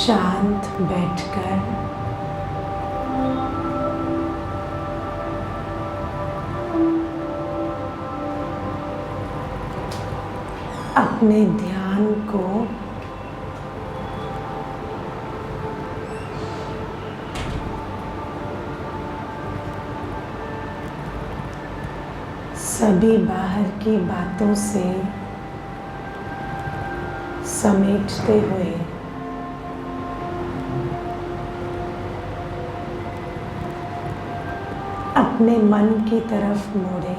शांत बैठकर अपने ध्यान को सभी बाहर की बातों से समेटते हुए अपने मन की तरफ मोड़े।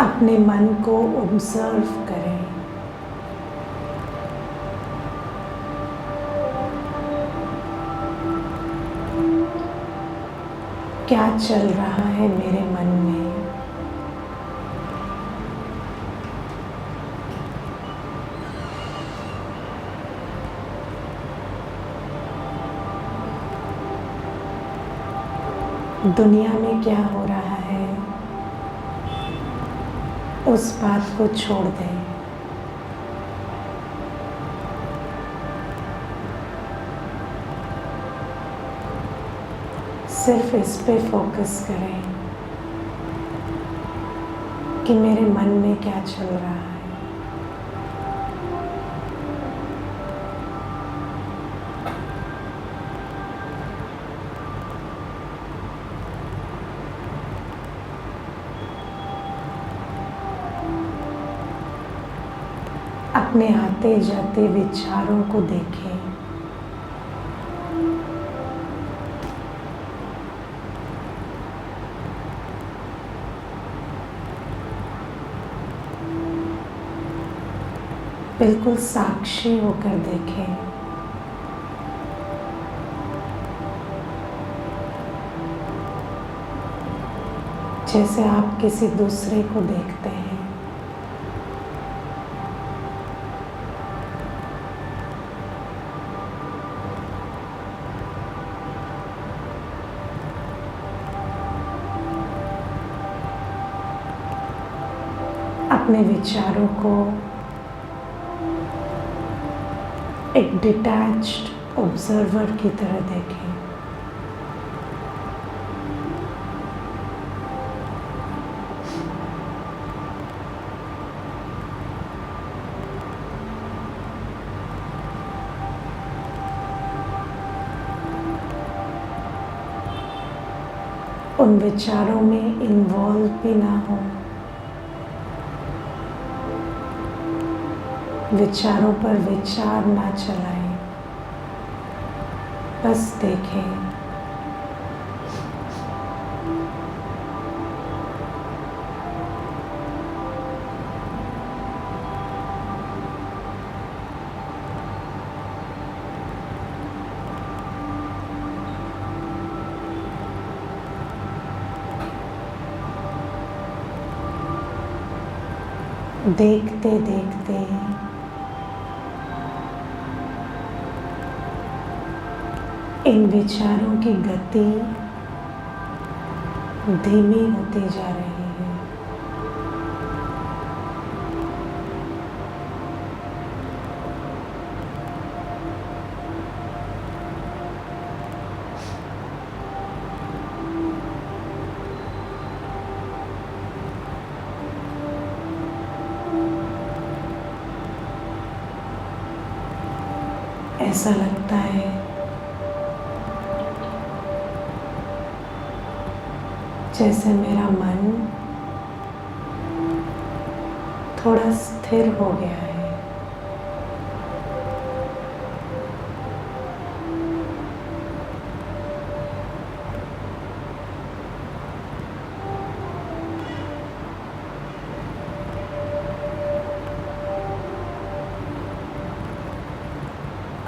अपने मन को ऑब्जर्व करें। क्या चल रहा है मेरे मन में? दुनिया में क्या हो रहा है, उस बात को छोड़ दें। सिर्फ इस पे फोकस करें कि मेरे मन में क्या चल रहा है। अपने आते जाते विचारों को देखें। बिल्कुल साक्षी होकर देखें। जैसे आप किसी दूसरे को देखते हैं। अपने विचारों को एक डिटैच्ड ऑब्जर्वर की तरह देखें। उन विचारों में इन्वॉल्व भी ना हो। विचारों पर विचार ना चलाएं, बस देखें। देखते देखते इन विचारों की गति धीमी होती जा रही है। ऐसा लगता है जैसे मेरा मन थोड़ा स्थिर हो गया है।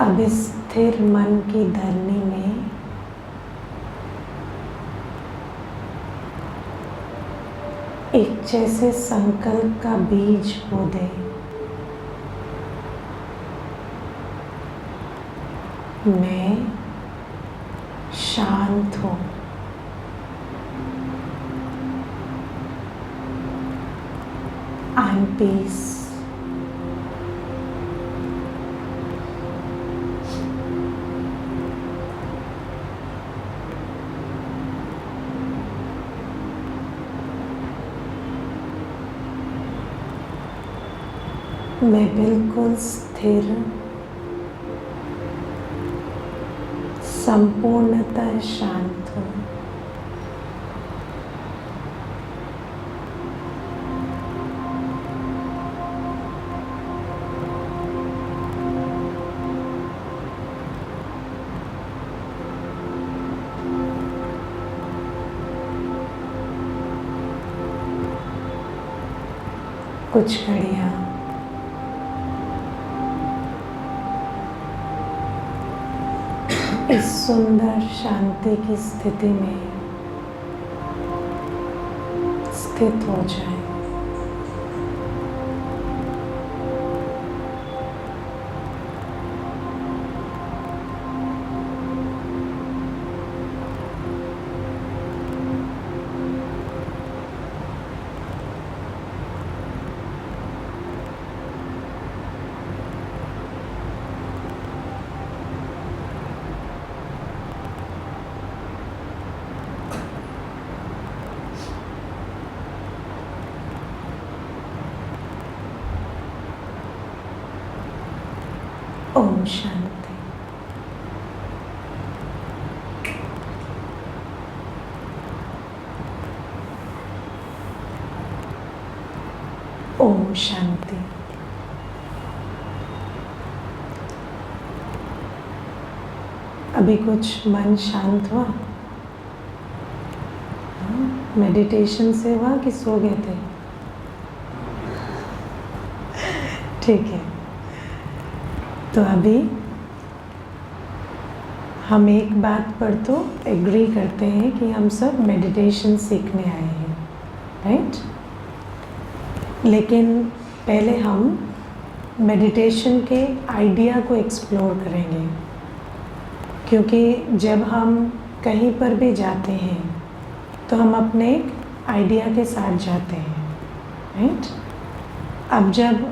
अब इस स्थिर मन की धरनी में एक जैसे संकल्प का बीज बो दे। मैं शांत हूँ। I am peace. मैं बिल्कुल स्थिर, संपूर्णतः शांत हूँ। कुछ घड़ियाँ इस सुंदर शांति की स्थिति में स्थित हो जाए। ओम शांति। ओम शांति। अभी कुछ मन शांत हुआ? मेडिटेशन से हुआ कि सो गए थे? ठीक है, तो अभी हम एक बात पर तो एग्री करते हैं कि हम सब मेडिटेशन सीखने आए हैं, राइट? लेकिन पहले हम मेडिटेशन के आइडिया को एक्सप्लोर करेंगे, क्योंकि जब हम कहीं पर भी जाते हैं तो हम अपने एक आइडिया के साथ जाते हैं, राइट? अब जब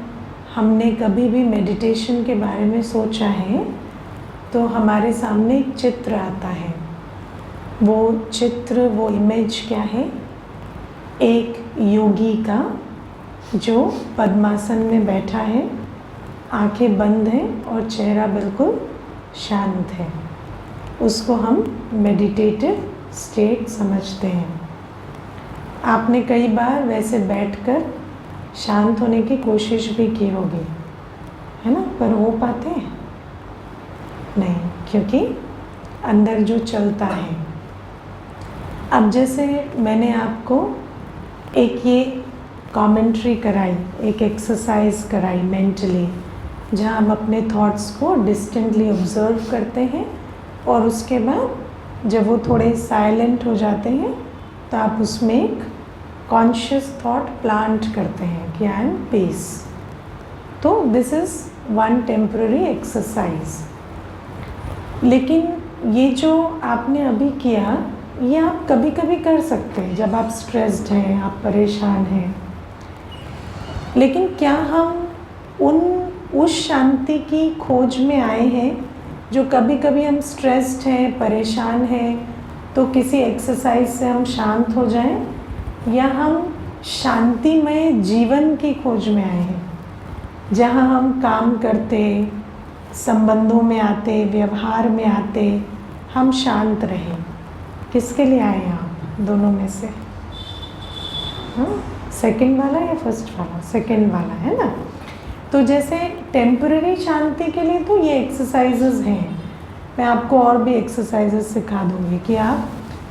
हमने कभी भी मेडिटेशन के बारे में सोचा है तो हमारे सामने एक चित्र आता है। वो चित्र, वो इमेज क्या है? एक योगी का जो पद्मासन में बैठा है, आंखें बंद हैं और चेहरा बिल्कुल शांत है। उसको हम मेडिटेटिव स्टेट समझते हैं। आपने कई बार वैसे बैठकर शांत होने की कोशिश भी की होगी, है ना? पर हो पाते हैं? नहीं, क्योंकि अंदर जो चलता है। अब जैसे मैंने आपको एक ये कमेंट्री कराई, एक एक्सरसाइज कराई मेंटली, जहाँ हम अपने थॉट्स को डिस्टेंटली ऑब्जर्व करते हैं और उसके बाद जब वो थोड़े साइलेंट हो जाते हैं तो आप उसमें एक कॉन्शियस थॉट प्लांट करते हैं कि आई एम पीस। तो this is one temporary exercise. लेकिन ये जो आपने अभी किया, ये आप कभी कभी कर सकते हैं जब आप स्ट्रेस्ड हैं, आप परेशान हैं। लेकिन क्या हम उस शांति की खोज में आए हैं जो कभी कभी हम स्ट्रेस्ड हैं, परेशान हैं तो किसी एक्सरसाइज से हम शांत हो जाएं, या हम शांतिमय जीवन की खोज में आए हैं जहां हम काम करते, संबंधों में आते, व्यवहार में आते, हम शांत रहें? किसके लिए आए हैं आप दोनों में से? सेकंड वाला या फर्स्ट वाला? सेकंड वाला, है ना? तो जैसे टेम्पररी शांति के लिए तो ये एक्सरसाइजेज हैं। मैं आपको और भी एक्सरसाइजेज सिखा दूँगी कि आप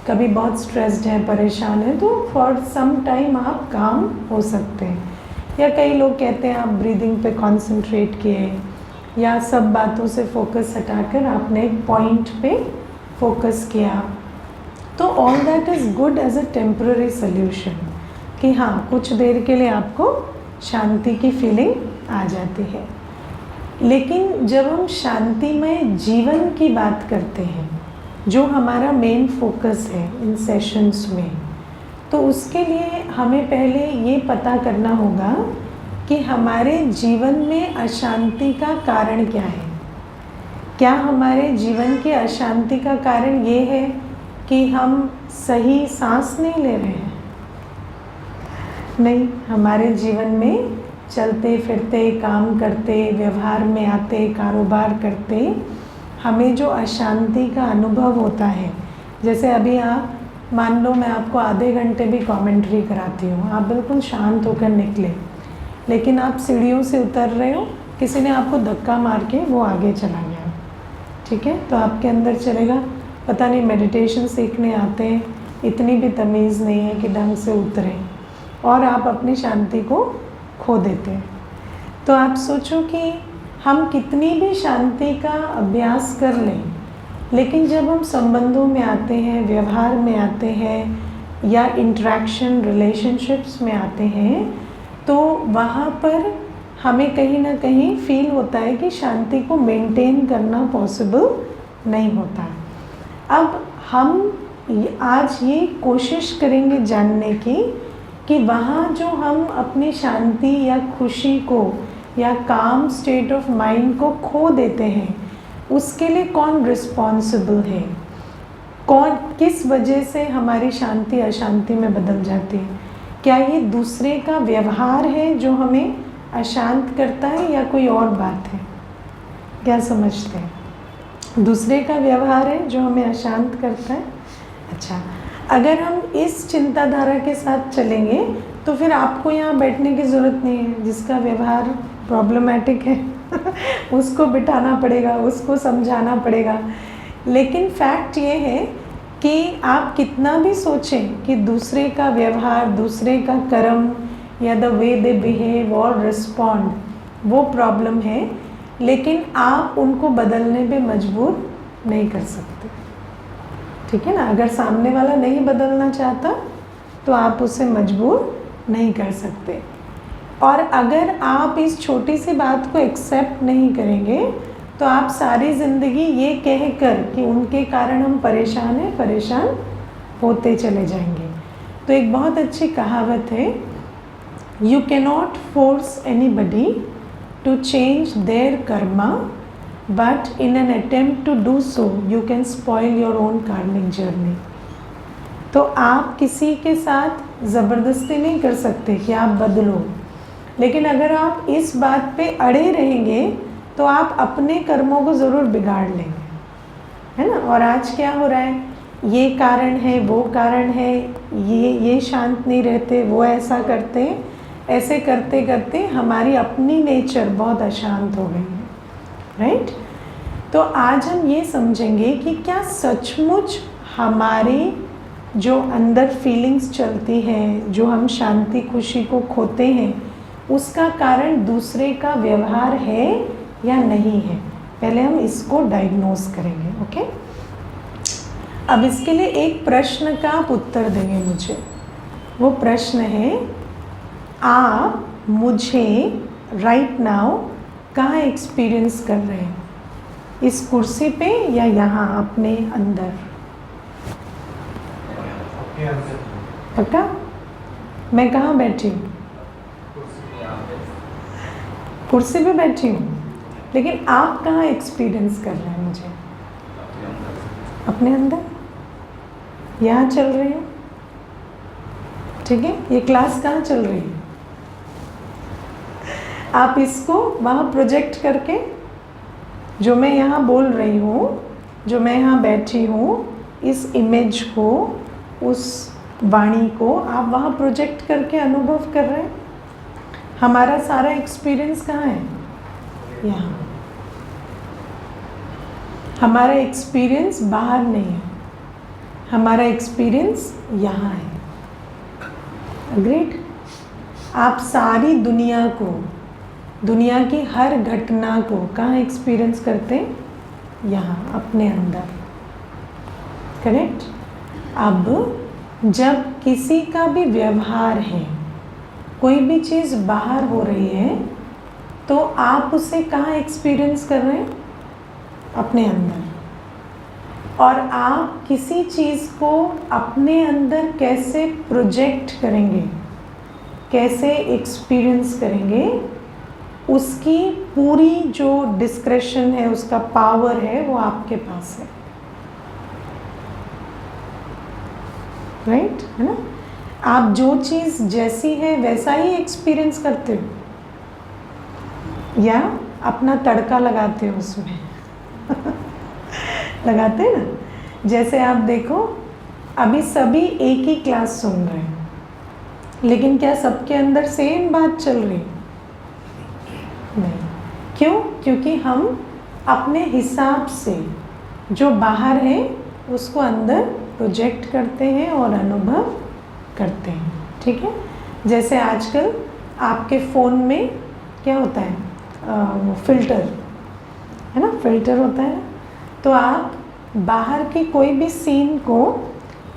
कभी बहुत स्ट्रेस्ड हैं, परेशान हैं तो फॉर सम टाइम आप काम हो सकते हैं। या कई लोग कहते हैं आप ब्रीदिंग पे कंसंट्रेट किए, या सब बातों से फोकस हटाकर आपने एक पॉइंट पे फोकस किया। तो all that is good as a temporary solution, कि कि हाँ कुछ देर के लिए आपको शांति की फीलिंग आ जाती है। लेकिन जब हम शांतिमय जीवन की बात करते हैं, जो हमारा मेन फोकस है इन सेशंस में, तो उसके लिए हमें पहले ये पता करना होगा कि हमारे जीवन में अशांति का कारण क्या है। क्या हमारे जीवन की अशांति का कारण ये है कि हम सही सांस नहीं ले रहे हैं? नहीं, हमारे जीवन में चलते फिरते, काम करते, व्यवहार में आते, कारोबार करते हमें जो अशांति का अनुभव होता है, जैसे अभी आप मान लो मैं आपको आधे घंटे भी कमेंट्री कराती हूँ, आप बिल्कुल शांत होकर निकले, लेकिन आप सीढ़ियों से उतर रहे हो, किसी ने आपको धक्का मार के वो आगे चला गया, ठीक है, तो आपके अंदर चलेगा पता नहीं मेडिटेशन सीखने आते हैं, इतनी भी तमीज़ नहीं है कि ढंग से उतरें, और आप अपनी शांति को खो देते हैं। तो आप सोचो कि हम कितनी भी शांति का अभ्यास कर लें, लेकिन जब हम संबंधों में आते हैं, व्यवहार में आते हैं या इंटरेक्शन रिलेशनशिप्स में आते हैं, तो वहाँ पर हमें कहीं ना कहीं फील होता है कि शांति को मेंटेन करना पॉसिबल नहीं होता। अब हम आज ये कोशिश करेंगे जानने की कि वहाँ जो हम अपनी शांति या खुशी को या काम स्टेट ऑफ माइंड को खो देते हैं, उसके लिए कौन रिस्पॉन्सिबल है, कौन किस वजह से हमारी शांति अशांति में बदल जाती है। क्या ये दूसरे का व्यवहार है जो हमें अशांत करता है या कोई और बात है? क्या समझते हैं? दूसरे का व्यवहार है जो हमें अशांत करता है। अच्छा, अगर हम इस चिंताधारा के साथ चलेंगे तो फिर आपको यहाँ बैठने की ज़रूरत नहीं है। जिसका व्यवहार प्रॉब्लमेटिक है उसको बिठाना पड़ेगा, उसको समझाना पड़ेगा। लेकिन फैक्ट ये है कि आप कितना भी सोचें कि दूसरे का व्यवहार, दूसरे का कर्म या द वे दे बिहेव और रिस्पॉन्ड वो प्रॉब्लम है, लेकिन आप उनको बदलने पे मजबूर नहीं कर सकते, ठीक है ना। अगर सामने वाला नहीं बदलना चाहता तो आप उसे मजबूर नहीं कर सकते। और अगर आप इस छोटी सी बात को एक्सेप्ट नहीं करेंगे तो आप सारी ज़िंदगी ये कह कर कि उनके कारण हम परेशान हैं, परेशान होते चले जाएंगे। तो एक बहुत अच्छी कहावत है, you cannot force anybody to change their karma, but in an attempt to do so you can spoil your own karmic journey. तो आप किसी के साथ ज़बरदस्ती नहीं कर सकते कि आप बदलो, लेकिन अगर आप इस बात पे अड़े रहेंगे तो आप अपने कर्मों को ज़रूर बिगाड़ लेंगे, है ना। और आज क्या हो रहा है, ये कारण है, वो कारण है, ये शांत नहीं रहते, वो ऐसा करते हैं, ऐसे करते करते हमारी अपनी नेचर बहुत अशांत हो गई है, राइट। तो आज हम ये समझेंगे कि क्या सचमुच हमारी जो अंदर फीलिंग्स चलती हैं, जो हम शांति खुशी को खोते हैं, उसका कारण दूसरे का व्यवहार है या नहीं है। पहले हम इसको डायग्नोज करेंगे, ओके। अब इसके लिए एक प्रश्न का आप उत्तर देंगे मुझे। वो प्रश्न है, आप मुझे राइट नाउ कहाँ एक्सपीरियंस कर रहे हैं, इस कुर्सी पे या यहाँ अपने अंदर? पक्का? मैं कहाँ बैठी हूँ? कुर्सी पे बैठी हूँ, लेकिन आप कहाँ एक्सपीरियंस कर रहे हैं मुझे? अपने अंदर। यहाँ चल रही हूँ, ठीक है। ये क्लास कहाँ चल रही है? आप इसको वहाँ प्रोजेक्ट करके, जो मैं यहाँ बोल रही हूँ, जो मैं यहाँ बैठी हूँ, इस इमेज को, उस वाणी को आप वहाँ प्रोजेक्ट करके अनुभव कर रहे हैं। हमारा सारा एक्सपीरियंस कहाँ है? यहाँ। हमारा एक्सपीरियंस बाहर नहीं है, हमारा एक्सपीरियंस यहाँ है। अग्रीड? आप सारी दुनिया को, दुनिया की हर घटना को कहाँ एक्सपीरियंस करते हैं? यहाँ, अपने अंदर, करेक्ट। अब जब किसी का भी व्यवहार है, कोई भी चीज़ बाहर हो रही है तो आप उसे कहाँ एक्सपीरियंस कर रहे हैं? अपने अंदर। और आप किसी चीज़ को अपने अंदर कैसे प्रोजेक्ट करेंगे, कैसे एक्सपीरियंस करेंगे, उसकी पूरी जो डिस्क्रेशन है, उसका पावर है, वो आपके पास है। राइट, है ना? आप जो चीज़ जैसी है वैसा ही एक्सपीरियंस करते हो या अपना तड़का लगाते हो उसमें लगाते हैं ना? जैसे आप देखो, अभी सभी एक ही क्लास सुन रहे हैं, लेकिन क्या सबके अंदर सेम बात चल रही? नहीं। क्यों? क्योंकि हम अपने हिसाब से जो बाहर है उसको अंदर प्रोजेक्ट करते हैं और अनुभव करते हैं। ठीक है? जैसे आजकल आपके फ़ोन में क्या होता है, फ़िल्टर, है ना? फ़िल्टर होता है। तो आप बाहर की कोई भी सीन को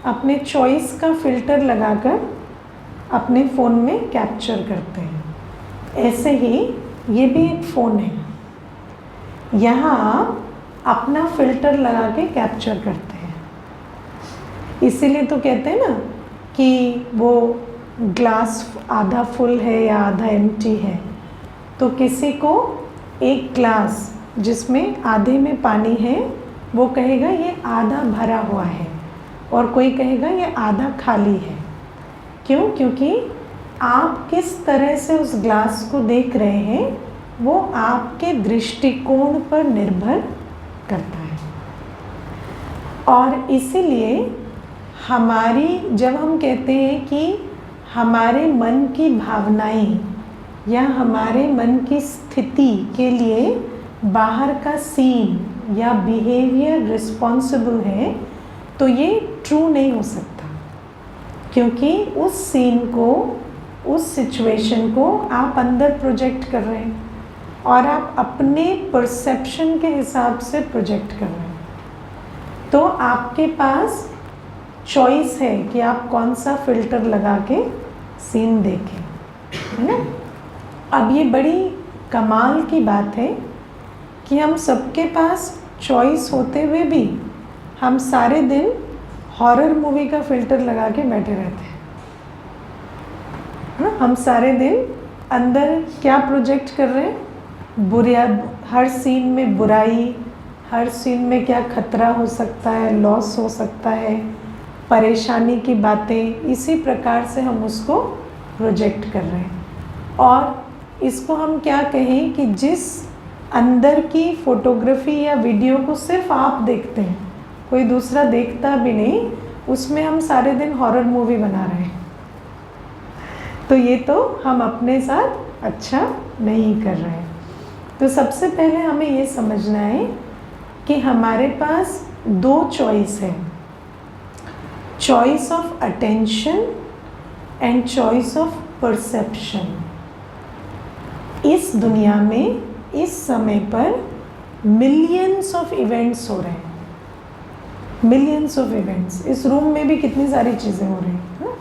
अपने चॉइस का फ़िल्टर लगाकर अपने फ़ोन में कैप्चर करते हैं। ऐसे ही ये भी एक फ़ोन है, यहाँ आप अपना फ़िल्टर लगा के कैप्चर करते हैं। इसीलिए तो कहते हैं ना कि वो ग्लास आधा फुल है या आधा एम्प्टी है। तो किसी को एक ग्लास जिसमें आधे में पानी है वो कहेगा ये आधा भरा हुआ है, और कोई कहेगा ये आधा खाली है। क्यों? क्योंकि आप किस तरह से उस ग्लास को देख रहे हैं वो आपके दृष्टिकोण पर निर्भर करता है। और इसीलिए हमारी, जब हम कहते हैं कि हमारे मन की भावनाएं या हमारे मन की स्थिति के लिए बाहर का सीन या बिहेवियर रिस्पॉन्सिबल है, तो ये ट्रू नहीं हो सकता, क्योंकि उस सीन को, उस सिचुएशन को आप अंदर प्रोजेक्ट कर रहे हैं और आप अपने परसेप्शन के हिसाब से प्रोजेक्ट कर रहे हैं। तो आपके पास चॉइस है कि आप कौन सा फ़िल्टर लगा के सीन देखें, है ना? अब ये बड़ी कमाल की बात है कि हम सबके पास चॉइस होते हुए भी हम सारे दिन हॉरर मूवी का फ़िल्टर लगा के बैठे रहते हैं। हम सारे दिन अंदर क्या प्रोजेक्ट कर रहे हैं? बुरा, हर सीन में बुराई, हर सीन में क्या खतरा हो सकता है, लॉस हो सकता है, परेशानी की बातें, इसी प्रकार से हम उसको प्रोजेक्ट कर रहे हैं। और इसको हम क्या कहें कि जिस अंदर की फ़ोटोग्राफी या वीडियो को सिर्फ आप देखते हैं, कोई दूसरा देखता भी नहीं, उसमें हम सारे दिन हॉरर मूवी बना रहे हैं। तो ये तो हम अपने साथ अच्छा नहीं कर रहे हैं। तो सबसे पहले हमें ये समझना है कि हमारे पास दो चॉइस है, choice of attention and choice of perception. इस दुनिया में इस समय पर मिलियंस ऑफ इवेंट्स हो रहे हैं, मिलियंस ऑफ इवेंट्स। इस रूम में भी कितनी सारी चीज़ें हो रही हैं,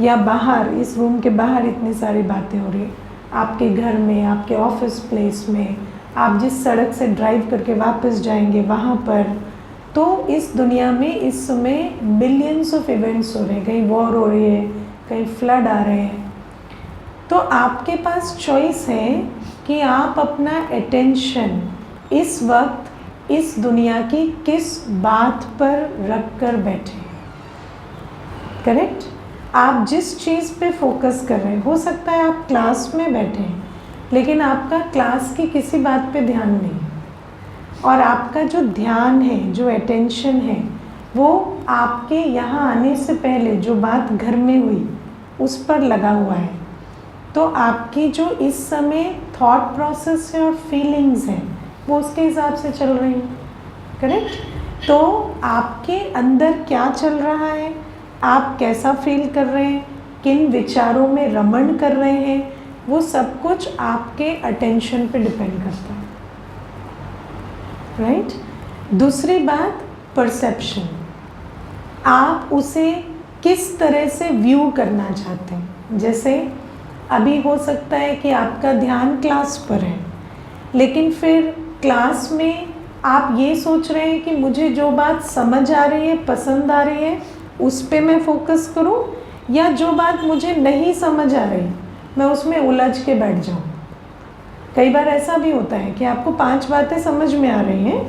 या बाहर, इस रूम के बाहर इतनी सारी बातें हो रही हैं, आपके घर में, आपके ऑफिस प्लेस में, आप जिस सड़क से ड्राइव करके वापस जाएंगे वहाँ पर। तो इस दुनिया में इस समय मिलियंस ऑफ इवेंट्स हो रहे हैं, कहीं वॉर हो रही है, कहीं फ्लड आ रहे हैं। तो आपके पास चॉइस है कि आप अपना अटेंशन इस वक्त इस दुनिया की किस बात पर रख कर बैठे। करेक्ट? आप जिस चीज़ पे फोकस कर रहे हैं, हो सकता है आप क्लास में बैठे हैं लेकिन आपका क्लास की किसी बात पे ध्यान नहीं, और आपका जो ध्यान है, जो अटेंशन है, वो आपके यहाँ आने से पहले जो बात घर में हुई उस पर लगा हुआ है। तो आपकी जो इस समय थॉट प्रोसेस है और फीलिंग्स हैं वो उसके हिसाब से चल रही हैं। करेक्ट? तो आपके अंदर क्या चल रहा है, आप कैसा फील कर रहे हैं, किन विचारों में रमण कर रहे हैं, वो सब कुछ आपके अटेंशन पे डिपेंड करता है। राइट? दूसरी बात, परसेप्शन। आप उसे किस तरह से व्यू करना चाहते हैं। जैसे अभी हो सकता है कि आपका ध्यान क्लास पर है, लेकिन फिर क्लास में आप ये सोच रहे हैं कि मुझे जो बात समझ आ रही है, पसंद आ रही है, उस पे मैं फोकस करूं, या जो बात मुझे नहीं समझ आ रही मैं उसमें उलझ के बैठ जाऊं। कई बार ऐसा भी होता है कि आपको 5 बातें समझ में आ रही हैं,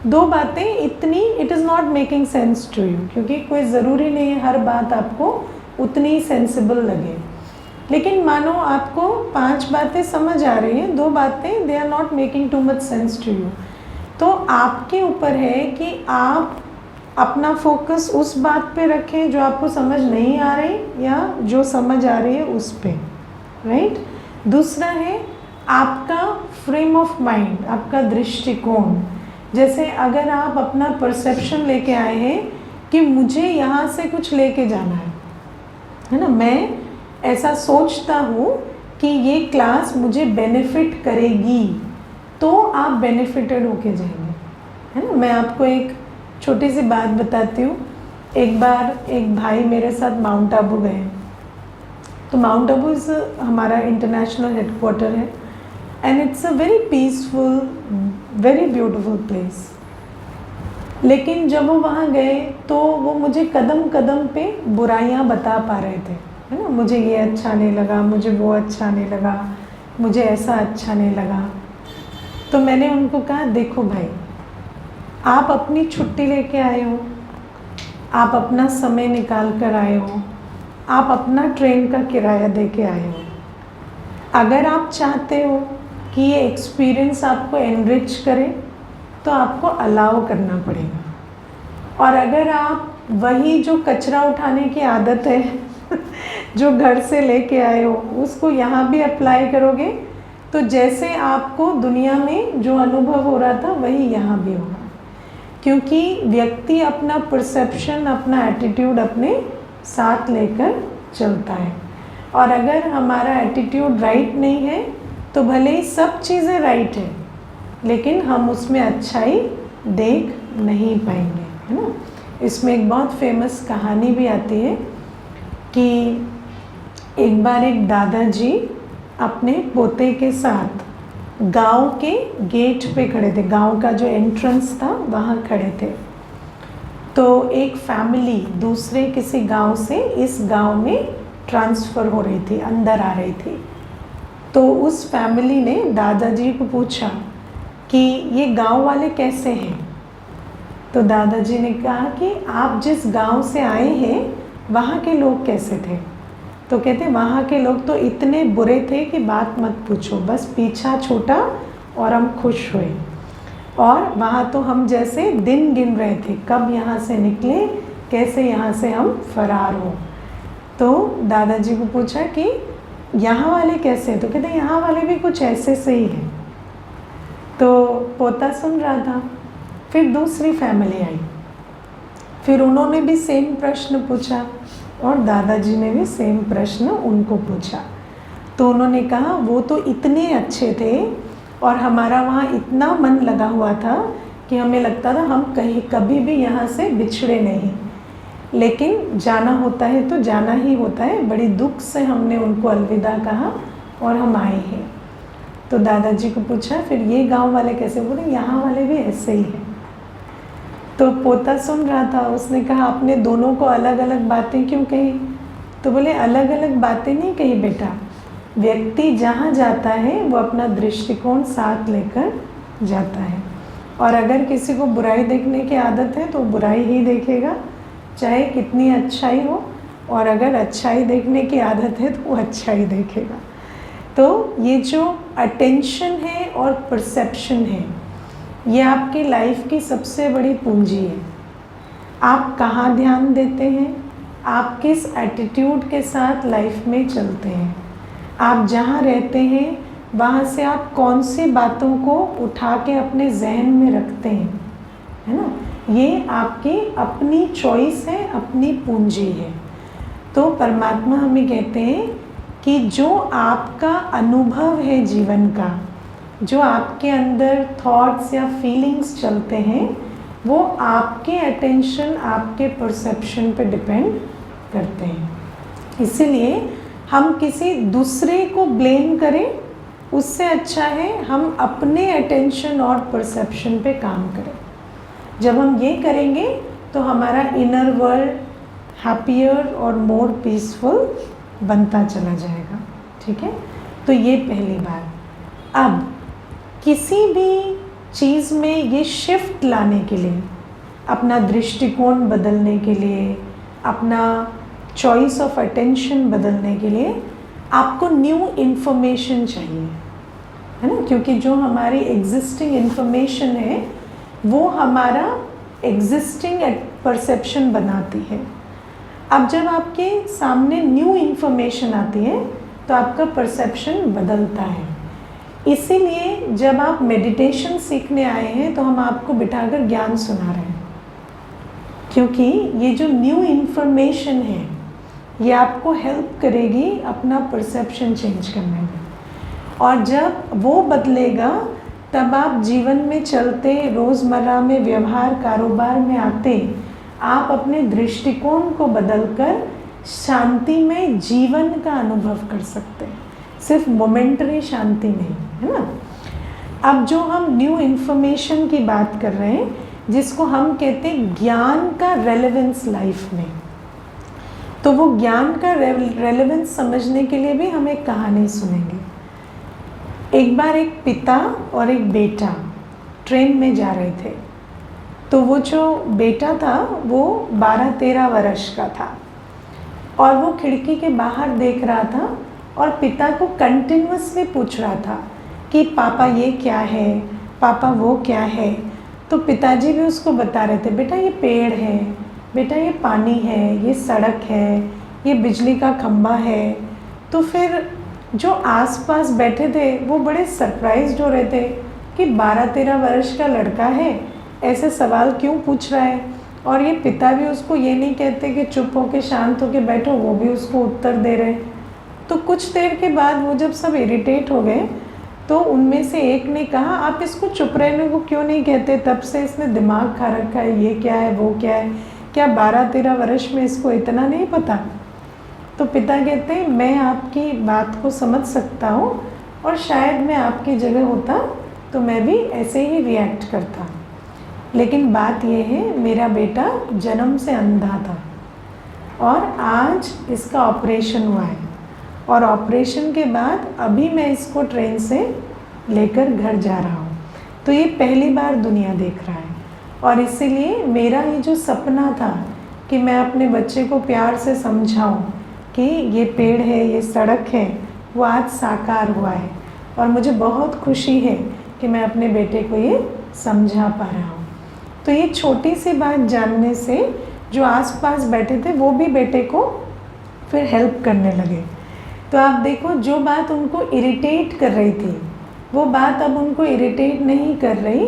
2 बातें इतनी it is not making sense to you, क्योंकि कोई ज़रूरी नहीं है हर बात आपको उतनी ही सेंसिबल लगे। लेकिन मानो आपको 5 बातें समझ आ रही हैं, 2 बातें they are not making too much sense to you, तो आपके ऊपर है कि आप अपना फोकस उस बात पे रखें जो आपको समझ नहीं आ रही या जो समझ आ रही है उस पे, राइट। दूसरा है आपका फ्रेम ऑफ माइंड, आपका दृष्टिकोण। जैसे अगर आप अपना परसेप्शन लेके आए हैं कि मुझे यहाँ से कुछ लेके जाना है ना, मैं ऐसा सोचता हूँ कि ये क्लास मुझे बेनिफिट करेगी, तो आप बेनिफिटेड होके जाएंगे, है ना। मैं आपको एक छोटी सी बात बताती हूँ। एक बार एक भाई मेरे साथ माउंट आबू गए, तो माउंट आबू इज़ हमारा इंटरनेशनल हेडक्वार्टर है, and it's a very peaceful, very beautiful place. लेकिन जब वो वहाँ गए तो वो मुझे कदम कदम पे बुराइयाँ बता पा रहे थे, है ना। मुझे ये अच्छा नहीं लगा, मुझे वो अच्छा नहीं लगा, मुझे ऐसा अच्छा नहीं लगा। तो मैंने उनको कहा, देखो भाई, आप अपनी छुट्टी लेके आए हो, आप अपना समय निकाल कर आए हो, आप अपना ट्रेन का किराया दे के आए हो। अगर आप चाहते हो कि ये एक्सपीरियंस आपको एनरिच करे तो आपको अलाउ करना पड़ेगा। और अगर आप वही जो कचरा उठाने की आदत है जो घर से लेके आए हो उसको यहाँ भी अप्लाई करोगे, तो जैसे आपको दुनिया में जो अनुभव हो रहा था वही यहाँ भी होगा। क्योंकि व्यक्ति अपना परसेप्शन, अपना एटीट्यूड अपने साथ लेकर चलता है, और अगर हमारा एटीट्यूड राइट नहीं है तो भले ही सब चीज़ें राइट है, लेकिन हम उसमें अच्छाई देख नहीं पाएंगे, है ना। इसमें एक बहुत फेमस कहानी भी आती है कि एक बार एक दादाजी अपने पोते के साथ गांव के गेट पे खड़े थे, गांव का जो एंट्रेंस था वहाँ खड़े थे। तो एक फैमिली दूसरे किसी गांव से इस गांव में ट्रांसफ़र हो रही थी, अंदर आ रही थी। तो उस फैमिली ने दादाजी को पूछा कि ये गांव वाले कैसे हैं। तो दादाजी ने कहा कि आप जिस गांव से आए हैं वहाँ के लोग कैसे थे। तो कहते वहाँ के लोग तो इतने बुरे थे कि बात मत पूछो, बस पीछा छूटा और हम खुश हुए, और वहाँ तो हम जैसे दिन गिन रहे थे कब यहाँ से निकले, कैसे यहाँ से हम फरार हो। तो दादाजी को पूछा कि यहाँ वाले कैसे हैं, तो कहते यहाँ वाले भी कुछ ऐसे से ही हैं। तो पोता सुन रहा था। फिर दूसरी फैमिली आई, फिर उन्होंने भी सेम प्रश्न पूछा और दादाजी ने भी सेम प्रश्न उनको पूछा। तो उन्होंने कहा वो तो इतने अच्छे थे और हमारा वहाँ इतना मन लगा हुआ था कि हमें लगता था हम कहीं कभी भी यहाँ से बिछड़े नहीं, लेकिन जाना होता है तो जाना ही होता है। बड़ी दुख से हमने उनको अलविदा कहा और हम आए हैं। तो दादाजी को पूछा फिर ये गांव वाले कैसे, बोले यहाँ वाले भी ऐसे ही हैं। तो पोता सुन रहा था, उसने कहा आपने दोनों को अलग अलग बातें क्यों कही। तो बोले अलग अलग बातें नहीं कही बेटा, व्यक्ति जहाँ जाता है वो अपना दृष्टिकोण साथ लेकर जाता है, और अगर किसी को बुराई देखने की आदत है तो बुराई ही देखेगा, चाहे कितनी अच्छाई हो, और अगर अच्छाई देखने की आदत है तो वो अच्छाई देखेगा। तो ये जो अटेंशन है और परसेप्शन है, ये आपकी लाइफ की सबसे बड़ी पूंजी है। आप कहाँ ध्यान देते हैं, आप किस एटीट्यूड के साथ लाइफ में चलते हैं, आप जहाँ रहते हैं वहाँ से आप कौन सी बातों को उठा के अपने जहन में रखते हैं, है ना। ये आपकी अपनी चॉइस है, अपनी पूंजी है। तो परमात्मा हमें कहते हैं कि जो आपका अनुभव है जीवन का, जो आपके अंदर थॉट्स या फीलिंग्स चलते हैं, वो आपके अटेंशन, आपके परसेप्शन पे डिपेंड करते हैं। इसीलिए हम किसी दूसरे को ब्लेम करें, उससे अच्छा है हम अपने अटेंशन और परसेप्शन पे काम करें। जब हम ये करेंगे तो हमारा इनर वर्ल्ड हैप्पियर और मोर पीसफुल बनता चला जाएगा। ठीक है, तो ये पहली बात। अब किसी भी चीज़ में ये शिफ्ट लाने के लिए, अपना दृष्टिकोण बदलने के लिए, अपना चॉइस ऑफ अटेंशन बदलने के लिए आपको न्यू इन्फॉर्मेशन चाहिए, है ना, क्योंकि जो हमारी एग्जिस्टिंग इन्फॉर्मेशन है वो हमारा एग्जिस्टिंग परसेप्शन बनाती है। अब जब आपके सामने न्यू इन्फॉर्मेशन आती है तो आपका परसेप्शन बदलता है। इसीलिए जब आप मेडिटेशन सीखने आए हैं तो हम आपको बिठाकर ज्ञान सुना रहे हैं, क्योंकि ये जो न्यू इन्फॉर्मेशन है ये आपको हेल्प करेगी अपना परसेप्शन चेंज करने में। और जब वो बदलेगा तब आप जीवन में चलते, रोज़मर्रा में व्यवहार कारोबार में आते, आप अपने दृष्टिकोण को बदलकर शांति में जीवन का अनुभव कर सकते हैं, सिर्फ मोमेंटरी शांति नहीं, है ना। अब जो हम न्यू इन्फॉर्मेशन की बात कर रहे हैं, जिसको हम कहते हैं ज्ञान का रेलेवेंस लाइफ में, तो वो ज्ञान का रेलेवेंस समझने के लिए भी हम एक कहानी सुनेंगे। एक बार एक पिता और एक बेटा ट्रेन में जा रहे थे। तो वो जो बेटा था वो 12-13 वर्ष का था और वो खिड़की के बाहर देख रहा था और पिता को कंटिन्यूअसली पूछ रहा था कि पापा ये क्या है, पापा वो क्या है। तो पिताजी भी उसको बता रहे थे, बेटा ये पेड़ है, बेटा ये पानी है, ये सड़क है, ये बिजली का खंभा है। तो फिर जो आसपास बैठे थे वो बड़े सरप्राइज्ड हो रहे थे कि 12-13 वर्ष का लड़का है, ऐसे सवाल क्यों पूछ रहा है। और ये पिता भी उसको ये नहीं कहते कि चुप होके शांत होके बैठो, वो भी उसको उत्तर दे रहे। तो कुछ देर के बाद वो जब सब इरिटेट हो गए तो उनमें से एक ने कहा, आप इसको चुप रहने को क्यों नहीं कहते, तब से इसने दिमाग खा रखा है, ये क्या है वो क्या है, क्या 12-13 वर्ष में इसको इतना नहीं पता। तो पिता कहते हैं, मैं आपकी बात को समझ सकता हूँ और शायद मैं आपकी जगह होता तो मैं भी ऐसे ही रिएक्ट करता, लेकिन बात यह है मेरा बेटा जन्म से अंधा था और आज इसका ऑपरेशन हुआ है और ऑपरेशन के बाद अभी मैं इसको ट्रेन से लेकर घर जा रहा हूँ। तो ये पहली बार दुनिया देख रहा है और इसीलिए मेरा ये जो सपना था कि मैं अपने बच्चे को प्यार से समझाऊं कि ये पेड़ है, ये सड़क है, वो आज साकार हुआ है और मुझे बहुत खुशी है कि मैं अपने बेटे को ये समझा पा रहा हूँ। तो ये छोटी सी बात जानने से जो आसपास बैठे थे वो भी बेटे को फिर हेल्प करने लगे। तो आप देखो, जो बात उनको इरिटेट कर रही थी वो बात अब उनको इरिटेट नहीं कर रही,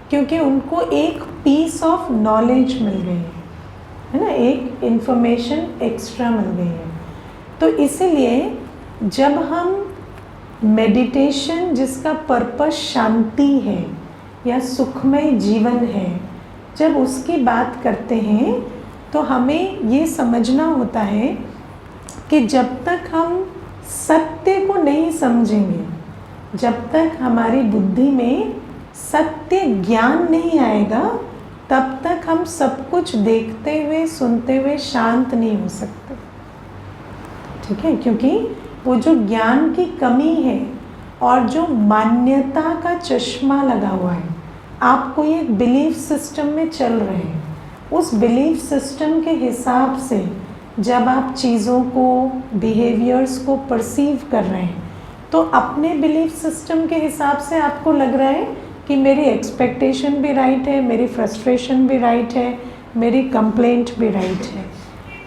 क्योंकि उनको एक पीस ऑफ नॉलेज मिल गई है ना, एक इन्फॉर्मेशन एक्स्ट्रा मिल गई है। तो इसीलिए जब हम मेडिटेशन जिसका पर्पस शांति है या सुखमय जीवन है, जब उसकी बात करते हैं तो हमें ये समझना होता है कि जब तक हम सत्य को नहीं समझेंगे, जब तक हमारी बुद्धि में सत्य ज्ञान नहीं आएगा, तब तक हम सब कुछ देखते हुए सुनते हुए शांत नहीं हो सकते। ठीक है, क्योंकि वो जो ज्ञान की कमी है और जो मान्यता का चश्मा लगा हुआ है, आप कोई एक बिलीफ सिस्टम में चल रहे हैं, उस बिलीफ सिस्टम के हिसाब से जब आप चीज़ों को, बिहेवियर्स को परसीव कर रहे हैं, तो अपने बिलीफ सिस्टम के हिसाब से आपको लग रहा है कि मेरी एक्सपेक्टेशन भी राइट है, मेरी फ्रस्ट्रेशन भी राइट है, मेरी कंप्लेंट भी राइट है।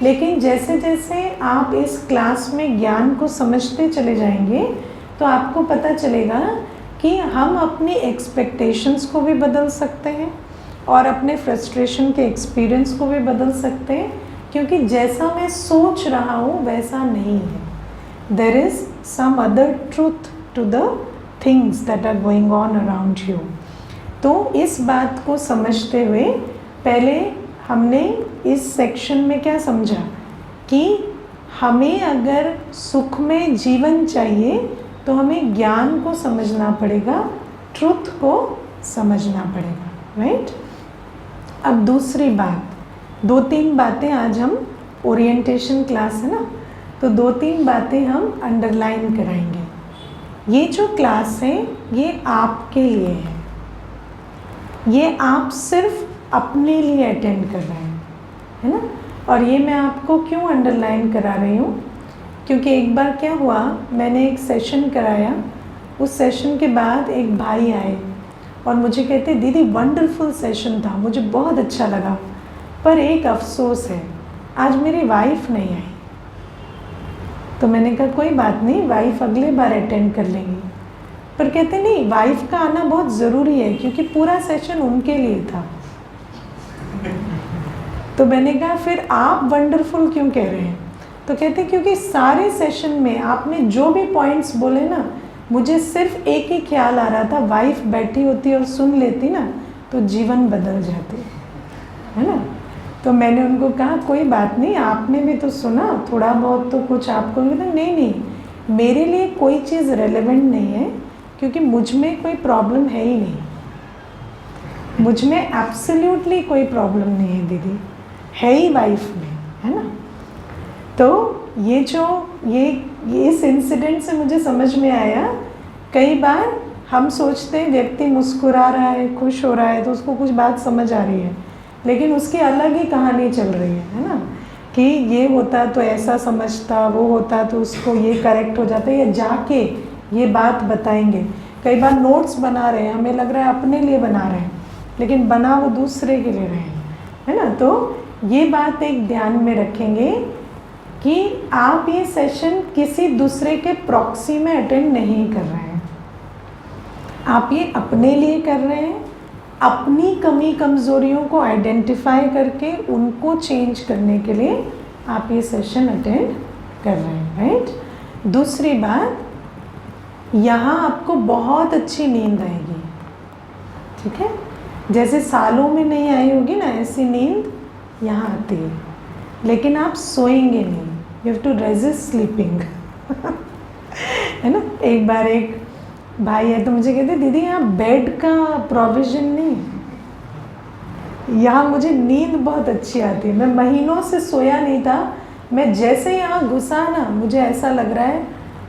लेकिन जैसे जैसे आप इस क्लास में ज्ञान को समझते चले जाएंगे तो आपको पता चलेगा कि हम अपनी एक्सपेक्टेशंस को भी बदल सकते हैं और अपने फ्रस्ट्रेशन के एक्सपीरियंस को भी बदल सकते हैं, क्योंकि जैसा मैं सोच रहा हूँ वैसा नहीं है। There is some other truth to the things that are going on around you. तो इस बात को समझते हुए पहले हमने इस सेक्शन में क्या समझा कि हमें अगर सुखमय जीवन चाहिए तो हमें ज्ञान को समझना पड़ेगा, ट्रुथ को समझना पड़ेगा, राइट। अब दूसरी बात, 2-3 बातें आज हम, ओरिएंटेशन क्लास है ना, तो 2-3 बातें हम अंडरलाइन कराएंगे। ये जो क्लास है ये आपके लिए ये आप सिर्फ अपने लिए अटेंड कर रहे हैं, है ना। और ये मैं आपको क्यों अंडरलाइन करा रही हूँ, क्योंकि एक बार क्या हुआ, मैंने एक सेशन कराया, उस सेशन के बाद एक भाई आए और मुझे कहते, दीदी वंडरफुल सेशन था, मुझे बहुत अच्छा लगा, पर एक अफसोस है, आज मेरी वाइफ नहीं आई। तो मैंने कहा कोई बात नहीं, वाइफ अगले बार अटेंड कर लेंगी। पर कहते नहीं, वाइफ का आना बहुत ज़रूरी है क्योंकि पूरा सेशन उनके लिए था। तो मैंने कहा फिर आप वंडरफुल क्यों कह रहे हैं? तो कहते क्योंकि सारे सेशन में आपने जो भी पॉइंट्स बोले ना, मुझे सिर्फ एक ही ख्याल आ रहा था, वाइफ बैठी होती और सुन लेती ना तो जीवन बदल जाते, है ना। तो मैंने उनको कहा कोई बात नहीं, आपने भी तो सुना, थोड़ा बहुत तो कुछ आपको भी। तो नहीं, मेरे लिए कोई चीज़ रेलेवेंट नहीं है क्योंकि मुझ में कोई प्रॉब्लम है ही नहीं, मुझ में एब्सोल्युटली कोई प्रॉब्लम नहीं है दीदी, है ही वाइफ में, है ना। तो ये जो ये इस इंसिडेंट से मुझे समझ में आया, कई बार हम सोचते हैं व्यक्ति मुस्कुरा रहा है, खुश हो रहा है तो उसको कुछ बात समझ आ रही है, लेकिन उसकी अलग ही कहानी चल रही है ना, कि ये होता तो ऐसा समझता, वो होता तो उसको ये करेक्ट हो जाता, या जाके ये बात बताएंगे। कई बार नोट्स बना रहे हैं, हमें लग रहा है अपने लिए बना रहे हैं, लेकिन बना वो दूसरे के लिए रहे हैं, है ना। तो ये बात एक ध्यान में रखेंगे कि आप ये सेशन किसी दूसरे के प्रॉक्सी में अटेंड नहीं कर रहे हैं, आप ये अपने लिए कर रहे हैं, अपनी कमी कमज़ोरियों को आइडेंटिफाई करके उनको चेंज करने के लिए आप ये सेशन अटेंड कर रहे हैं, राइट। दूसरी बात, यहाँ आपको बहुत अच्छी नींद आएगी, ठीक है। जैसे सालों में नहीं आई होगी ना, ऐसी नींद यहाँ आती है, लेकिन आप सोएंगे नहीं, you have to resist sleeping है ना। एक बार एक भाई है तो मुझे कहते, दीदी यहाँ बेड का प्रोविज़न नहीं, यहाँ मुझे नींद बहुत अच्छी आती है, मैं महीनों से सोया नहीं था, मैं जैसे यहाँ घुसा ना मुझे ऐसा लग रहा है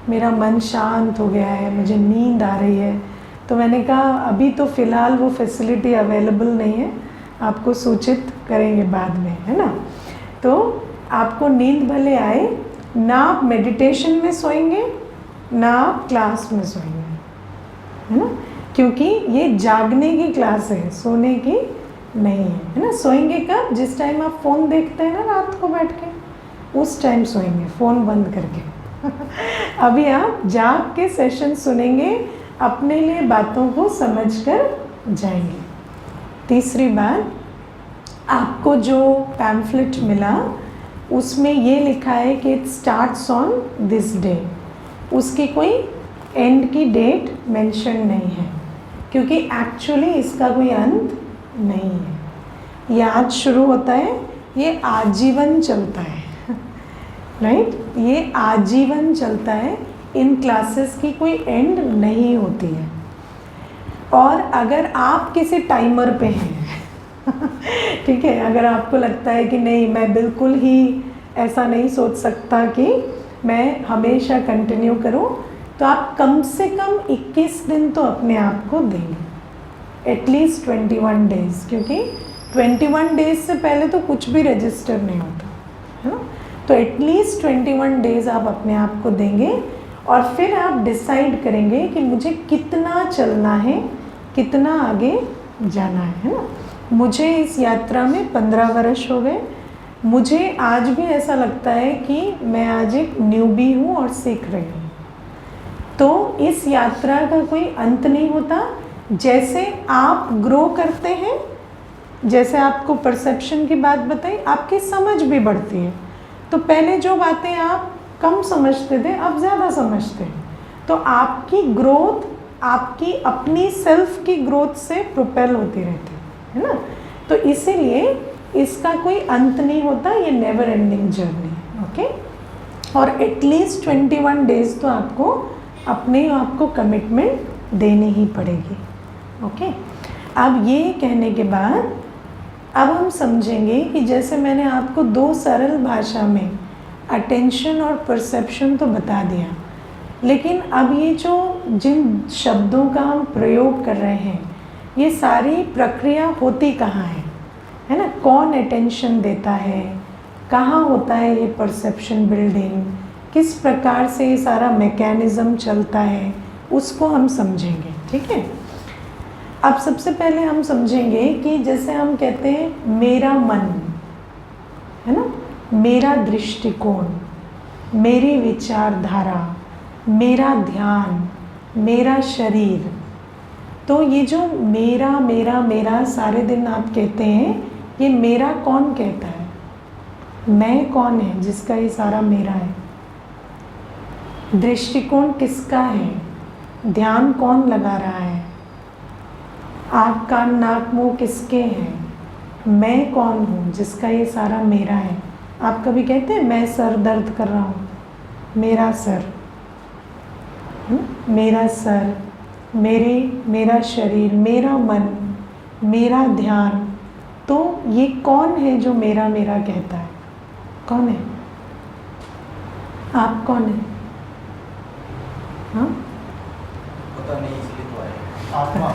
मेरा मन शांत हो गया है, मुझे नींद आ रही है। तो मैंने कहा अभी तो फ़िलहाल वो फैसिलिटी अवेलेबल नहीं है, आपको सूचित करेंगे बाद में, है ना। तो आपको नींद भले आए ना, आप मेडिटेशन में सोएंगे ना आप क्लास में सोएंगे, है ना, क्योंकि ये जागने की क्लास है, सोने की नहीं है ना। सोएंगे कब? जिस टाइम आप फ़ोन देखते हैं ना रात को बैठ के, उस टाइम सोएंगे फ़ोन बंद करके अभी आप जाग के सेशन सुनेंगे, अपने लिए बातों को समझकर जाएंगे। तीसरी बात, आपको जो पैम्फलेट मिला उसमें ये लिखा है कि it starts on this day, उसकी कोई एंड की डेट मेंशन नहीं है, क्योंकि एक्चुअली इसका कोई अंत नहीं है। ये आज शुरू होता है, ये आजीवन चलता है राइट, ये आजीवन चलता है, इन क्लासेस की कोई एंड नहीं होती है। और अगर आप किसी टाइमर पे हैं ठीक है, अगर आपको लगता है कि नहीं मैं बिल्कुल ही ऐसा नहीं सोच सकता कि मैं हमेशा कंटिन्यू करूं, तो आप कम से कम 21 दिन तो अपने आप को देंगे, एटलीस्ट 21 डेज़, क्योंकि 21 डेज़ से पहले तो कुछ भी रजिस्टर नहीं होता, है ना। तो एटलीस्ट 21 डेज़ आप अपने आप को देंगे और फिर आप डिसाइड करेंगे कि मुझे कितना चलना है, कितना आगे जाना है ना। मुझे इस यात्रा में 15 वर्ष हो गए, मुझे आज भी ऐसा लगता है कि मैं आज एक न्यूबी हूँ और सीख रही हूँ। तो इस यात्रा का कोई अंत नहीं होता। जैसे आप ग्रो करते हैं, जैसे आपको परसेप्शन की बात बताई, आपकी समझ भी बढ़ती है। तो पहले जो बातें आप कम समझते थे अब ज़्यादा समझते हैं, तो आपकी ग्रोथ आपकी अपनी सेल्फ की ग्रोथ से प्रोपेल होती रहती है ना। तो इसीलिए इसका कोई अंत नहीं होता, ये नेवर एंडिंग जर्नी। ओके, और एटलीस्ट 21 डेज तो आपको अपने आप को कमिटमेंट देनी ही पड़ेगी। ओके, अब ये कहने के बाद अब हम समझेंगे कि जैसे मैंने आपको 2 सरल भाषा में अटेंशन और परसेप्शन तो बता दिया, लेकिन अब ये जो जिन शब्दों का हम प्रयोग कर रहे हैं ये सारी प्रक्रिया होती कहाँ है ना? कौन अटेंशन देता है, कहाँ होता है ये परसेप्शन बिल्डिंग, किस प्रकार से ये सारा मैकेनिज़्म चलता है, उसको हम समझेंगे। ठीक है, अब सबसे पहले हम समझेंगे कि जैसे हम कहते हैं मेरा मन है ना, मेरा दृष्टिकोण, मेरी विचारधारा, मेरा ध्यान, मेरा शरीर, तो ये जो मेरा मेरा मेरा सारे दिन आप कहते हैं, ये मेरा कौन कहता है? मैं कौन है जिसका ये सारा मेरा है? दृष्टिकोण किसका है? ध्यान कौन लगा रहा है? आँख कान नाक मुँह किसके हैं? मैं कौन हूँ जिसका ये सारा मेरा है? आप कभी कहते हैं मैं सर दर्द कर रहा हूँ, मेरा सर, मेरा सर, मेरा शरीर, मेरा मन, मेरा ध्यान, तो ये कौन है जो मेरा मेरा कहता है? कौन है? आप कौन है? हाँ, पता नहीं, इसलिए तो आए। आत्मा।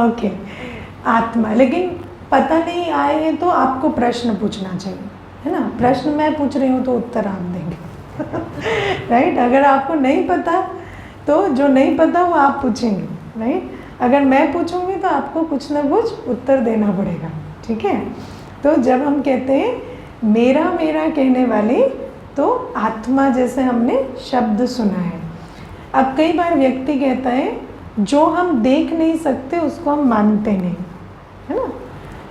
ओके, आत्मा। लेकिन पता नहीं आए हैं तो आपको प्रश्न पूछना चाहिए, है ना? प्रश्न मैं पूछ रही हूँ तो उत्तर आप देंगे। राइट? अगर आपको नहीं पता तो जो नहीं पता वो आप पूछेंगे। राइट? अगर मैं पूछूंगी तो आपको कुछ ना कुछ उत्तर देना पड़ेगा। ठीक है? तो जब हम कहते हैं मेरा मेरा कहने वाले, तो आत्मा जैसे हमने शब्द सुना है। अब कई बार व्यक्ति कहता है जो हम देख नहीं सकते उसको हम मानते नहीं, है ना?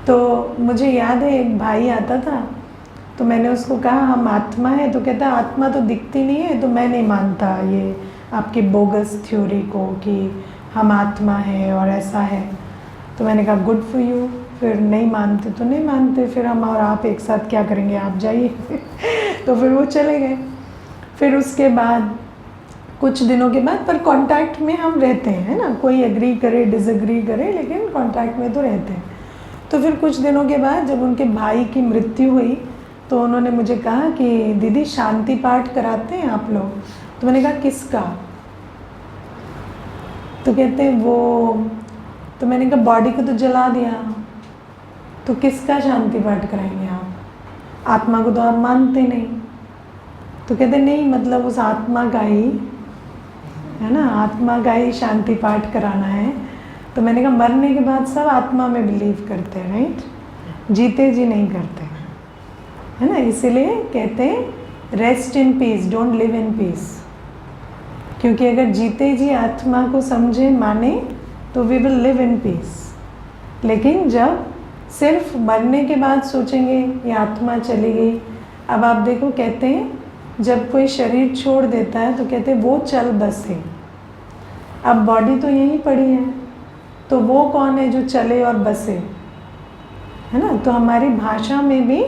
तो मुझे याद है एक भाई आता था, तो मैंने उसको कहा हम आत्मा है, तो कहता आत्मा तो दिखती नहीं है, तो मैं नहीं मानता ये आपकी बोगस थ्योरी को कि हम आत्मा है और ऐसा है। तो मैंने कहा गुड फॉर यू, फिर नहीं मानते तो नहीं मानते, फिर हम और आप एक साथ क्या करेंगे, आप जाइए। तो फिर वो चले गए। फिर उसके बाद कुछ दिनों के बाद, पर कांटेक्ट में हम रहते हैं, है ना? कोई एग्री करे डिसएग्री करे, लेकिन कांटेक्ट में तो रहते हैं। तो फिर कुछ दिनों के बाद जब उनके भाई की मृत्यु हुई तो उन्होंने मुझे कहा कि दीदी शांति पाठ कराते हैं आप लोग? तो मैंने कहा किसका? तो कहते हैं वो, तो मैंने कहा बॉडी को तो जला दिया, तो किसका शांति पाठ कराएंगे आप? आत्मा को तो आप मानते नहीं। तो कहते नहीं, मतलब उस आत्मा का ही, है ना, आत्मा का ही शांति पाठ कराना है। तो मैंने कहा मरने के बाद सब आत्मा में बिलीव करते हैं, राइट? जीते जी नहीं करते, है ना? इसीलिए कहते हैं rest in peace, don't live in peace. क्योंकि अगर जीते जी आत्मा को समझे माने तो we will live in peace. लेकिन जब सिर्फ मरने के बाद सोचेंगे ये आत्मा चली गई, अब आप देखो कहते हैं जब कोई शरीर छोड़ देता है तो कहते हैं वो चल बसे। अब बॉडी तो यहीं पड़ी है, तो वो कौन है जो चले और बसे, है ना? तो हमारी भाषा में भी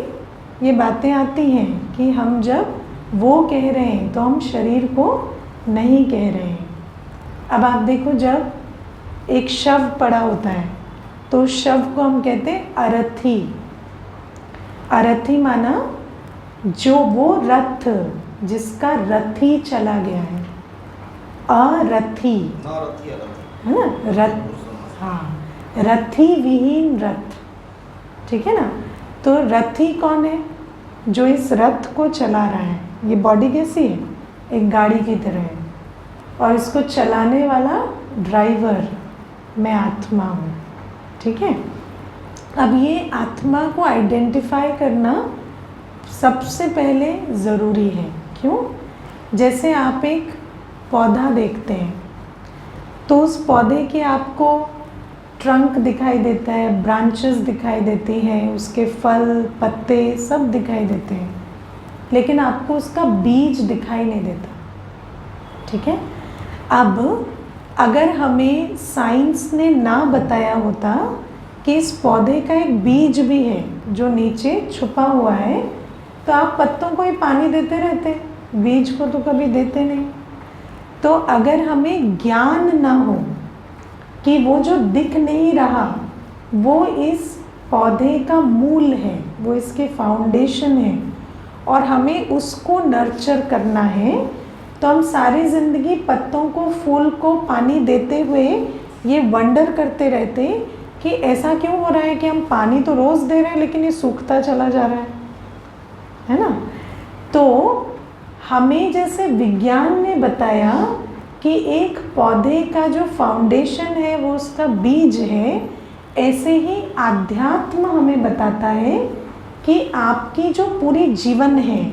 ये बातें आती हैं कि हम जब वो कह रहे हैं तो हम शरीर को नहीं कह रहे हैं। अब आप देखो जब एक शव पड़ा होता है तो शव को हम कहते हैं अरथी। अरथी माना जो वो रथ जिसका रथी चला गया है, अरथी, है ना? रथ, हाँ, रथी विहीन रथ। ठीक है ना? तो रथी कौन है? जो इस रथ को चला रहा है। ये बॉडी कैसी है? एक गाड़ी की तरह है, और इसको चलाने वाला ड्राइवर मैं आत्मा हूँ। ठीक है? अब ये आत्मा को आइडेंटिफाई करना सबसे पहले ज़रूरी है। क्यों? जैसे आप एक पौधा देखते हैं तो उस पौधे के आपको ट्रंक दिखाई देता है, ब्रांचेस दिखाई देती हैं, उसके फल पत्ते सब दिखाई देते हैं, लेकिन आपको उसका बीज दिखाई नहीं देता। ठीक है? अब अगर हमें साइंस ने ना बताया होता कि इस पौधे का एक बीज भी है जो नीचे छुपा हुआ है, तो आप पत्तों को ही पानी देते रहते हैं, बीज को तो कभी देते नहीं। तो अगर हमें ज्ञान ना हो कि वो जो दिख नहीं रहा वो इस पौधे का मूल है, वो इसके फाउंडेशन है, और हमें उसको नर्चर करना है, तो हम सारी ज़िंदगी पत्तों को, फूल को पानी देते हुए ये वंडर करते रहते कि ऐसा क्यों हो रहा है कि हम पानी तो रोज़ दे रहे हैं लेकिन ये सूखता चला जा रहा है ना। तो हमें जैसे विज्ञान ने बताया कि एक पौधे का जो फाउंडेशन है वो उसका बीज है, ऐसे ही आध्यात्म हमें बताता है कि आपकी जो पूरी जीवन है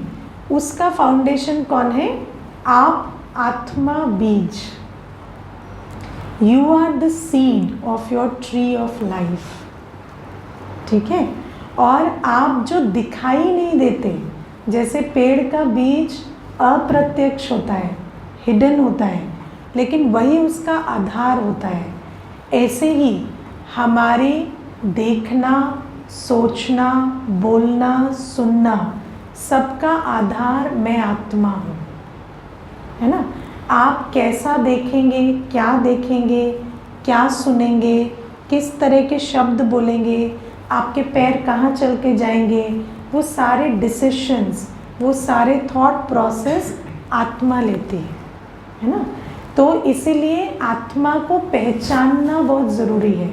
उसका फाउंडेशन कौन है? आप आत्मा बीज। You are the seed of your tree of life, ठीक है। और आप जो दिखाई नहीं देते, जैसे पेड़ का बीज अप्रत्यक्ष होता है, हिडन होता है, लेकिन वही उसका आधार होता है, ऐसे ही हमारे देखना, सोचना, बोलना, सुनना, सबका आधार मैं आत्मा हूँ, है ना। आप कैसा देखेंगे, क्या सुनेंगे, किस तरह के शब्द बोलेंगे, आपके पैर कहाँ चल के जाएंगे, वो सारे डिसीशंस, वो सारे थॉट प्रोसेस आत्मा लेती है ना। तो इसीलिए आत्मा को पहचानना बहुत ज़रूरी है,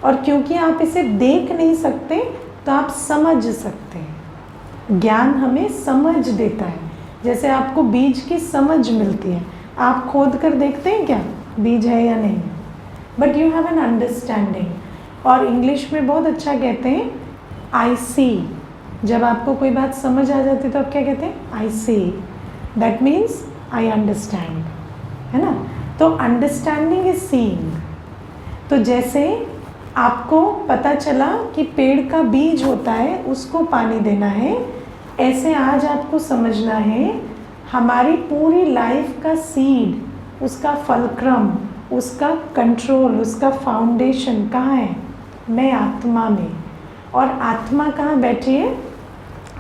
और क्योंकि आप इसे देख नहीं सकते तो आप समझ सकते हैं। ज्ञान हमें समझ देता है, जैसे आपको बीज की समझ मिलती है, आप खोद कर देखते हैं क्या बीज है या नहीं, but you have an understanding. और इंग्लिश में बहुत अच्छा कहते हैं आई सी। जब आपको कोई बात समझ आ जाती है तो आप क्या कहते हैं? आई सी, दैट मीन्स आई अंडरस्टैंड, है ना। तो अंडरस्टैंडिंग इज सीइंग। तो जैसे आपको पता चला कि पेड़ का बीज होता है, उसको पानी देना है, ऐसे आज आपको समझना है हमारी पूरी लाइफ का सीड, उसका फलक्रम, उसका कंट्रोल, उसका फाउंडेशन कहाँ है? मैं आत्मा में। और आत्मा कहाँ बैठी है?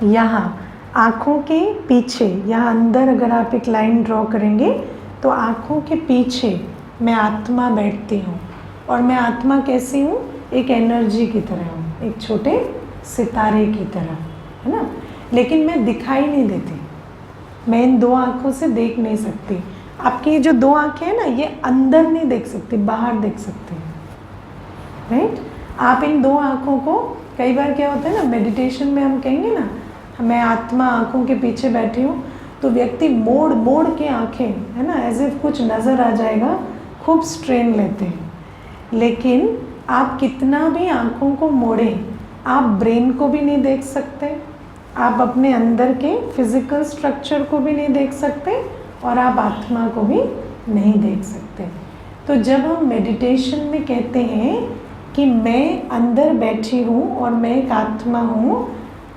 यहाँ आँखों के पीछे, यहाँ अंदर अगर आप एक लाइन ड्रॉ करेंगे तो आँखों के पीछे मैं आत्मा बैठती हूँ। और मैं आत्मा कैसी हूँ? एक एनर्जी की तरह हूँ, एक छोटे सितारे की तरह, है ना। लेकिन मैं दिखाई नहीं देती, मैं इन दो आँखों से देख नहीं सकती। आपकी ये जो दो आँखें हैं ना, ये अंदर नहीं देख सकती, बाहर देख सकती हैं, राइट। आप इन दो आँखों को, कई बार क्या होता है ना, मेडिटेशन में हम कहेंगे ना मैं आत्मा आँखों के पीछे बैठी हूँ, तो व्यक्ति मोड़ मोड़ के आँखें, है ना, एज इफ कुछ नज़र आ जाएगा, खूब स्ट्रेन लेते हैं। लेकिन आप कितना भी आँखों को मोड़ें, आप ब्रेन को भी नहीं देख सकते, आप अपने अंदर के फिज़िकल स्ट्रक्चर को भी नहीं देख सकते, और आप आत्मा को भी नहीं देख सकते। तो जब हम मेडिटेशन में कहते हैं कि मैं अंदर बैठी हूँ और मैं एक आत्मा हूँ,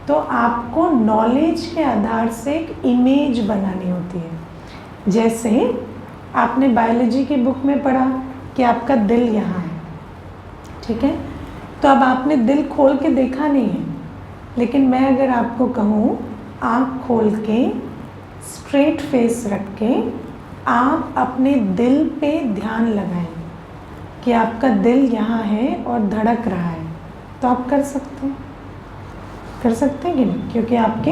तो आपको नॉलेज के आधार से एक इमेज बनानी होती है। जैसे आपने बायोलॉजी की बुक में पढ़ा कि आपका दिल यहाँ है, ठीक है। तो अब आपने दिल खोल के देखा नहीं है, लेकिन मैं अगर आपको कहूँ आँख खोल के, स्ट्रेट फेस रख के आप अपने दिल पे ध्यान लगाएं कि आपका दिल यहाँ है और धड़क रहा है, तो आप कर सकते हैं कि नहीं? क्योंकि आपके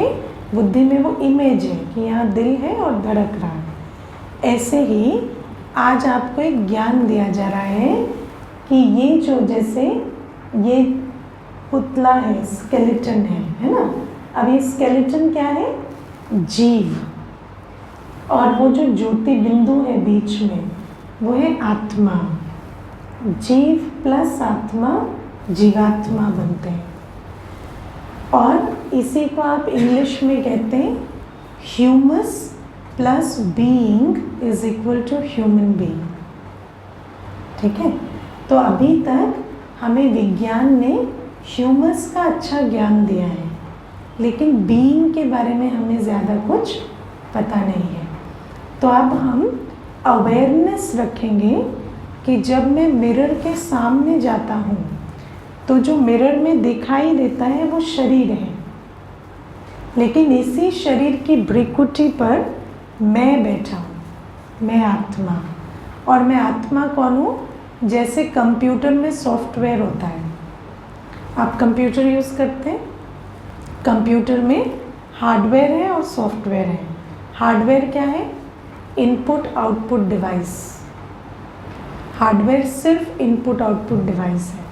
बुद्धि में वो इमेज है कि यहाँ दिल है और धड़क रहा है। ऐसे ही आज आपको एक ज्ञान दिया जा रहा है कि ये जो, जैसे ये पुतला है, स्केलेटन है ना। अब ये स्केलेटन क्या है? जीव। और वो जो ज्योति बिंदु है बीच में, वो है आत्मा। जीव प्लस आत्मा जीवात्मा बनते हैं। और इसी को आप इंग्लिश में कहते हैं humus plus being is equal to human being, ठीक है। तो अभी तक हमें विज्ञान ने ह्यूमस का अच्छा ज्ञान दिया है, लेकिन बीइंग के बारे में हमें ज़्यादा कुछ पता नहीं है। तो अब हम अवेयरनेस रखेंगे कि जब मैं मिरर के सामने जाता हूँ तो जो मिरर में दिखाई देता है वो शरीर है, लेकिन इसी शरीर की भ्रिकुटी पर मैं बैठा हूँ, मैं आत्मा। और मैं आत्मा कौन हूँ? जैसे कंप्यूटर में सॉफ्टवेयर होता है, आप कंप्यूटर यूज़ करते हैं, कंप्यूटर में हार्डवेयर है और सॉफ्टवेयर है। हार्डवेयर क्या है? Input output device. हार्डवेयर सिर्फ इनपुट आउटपुट डिवाइस है,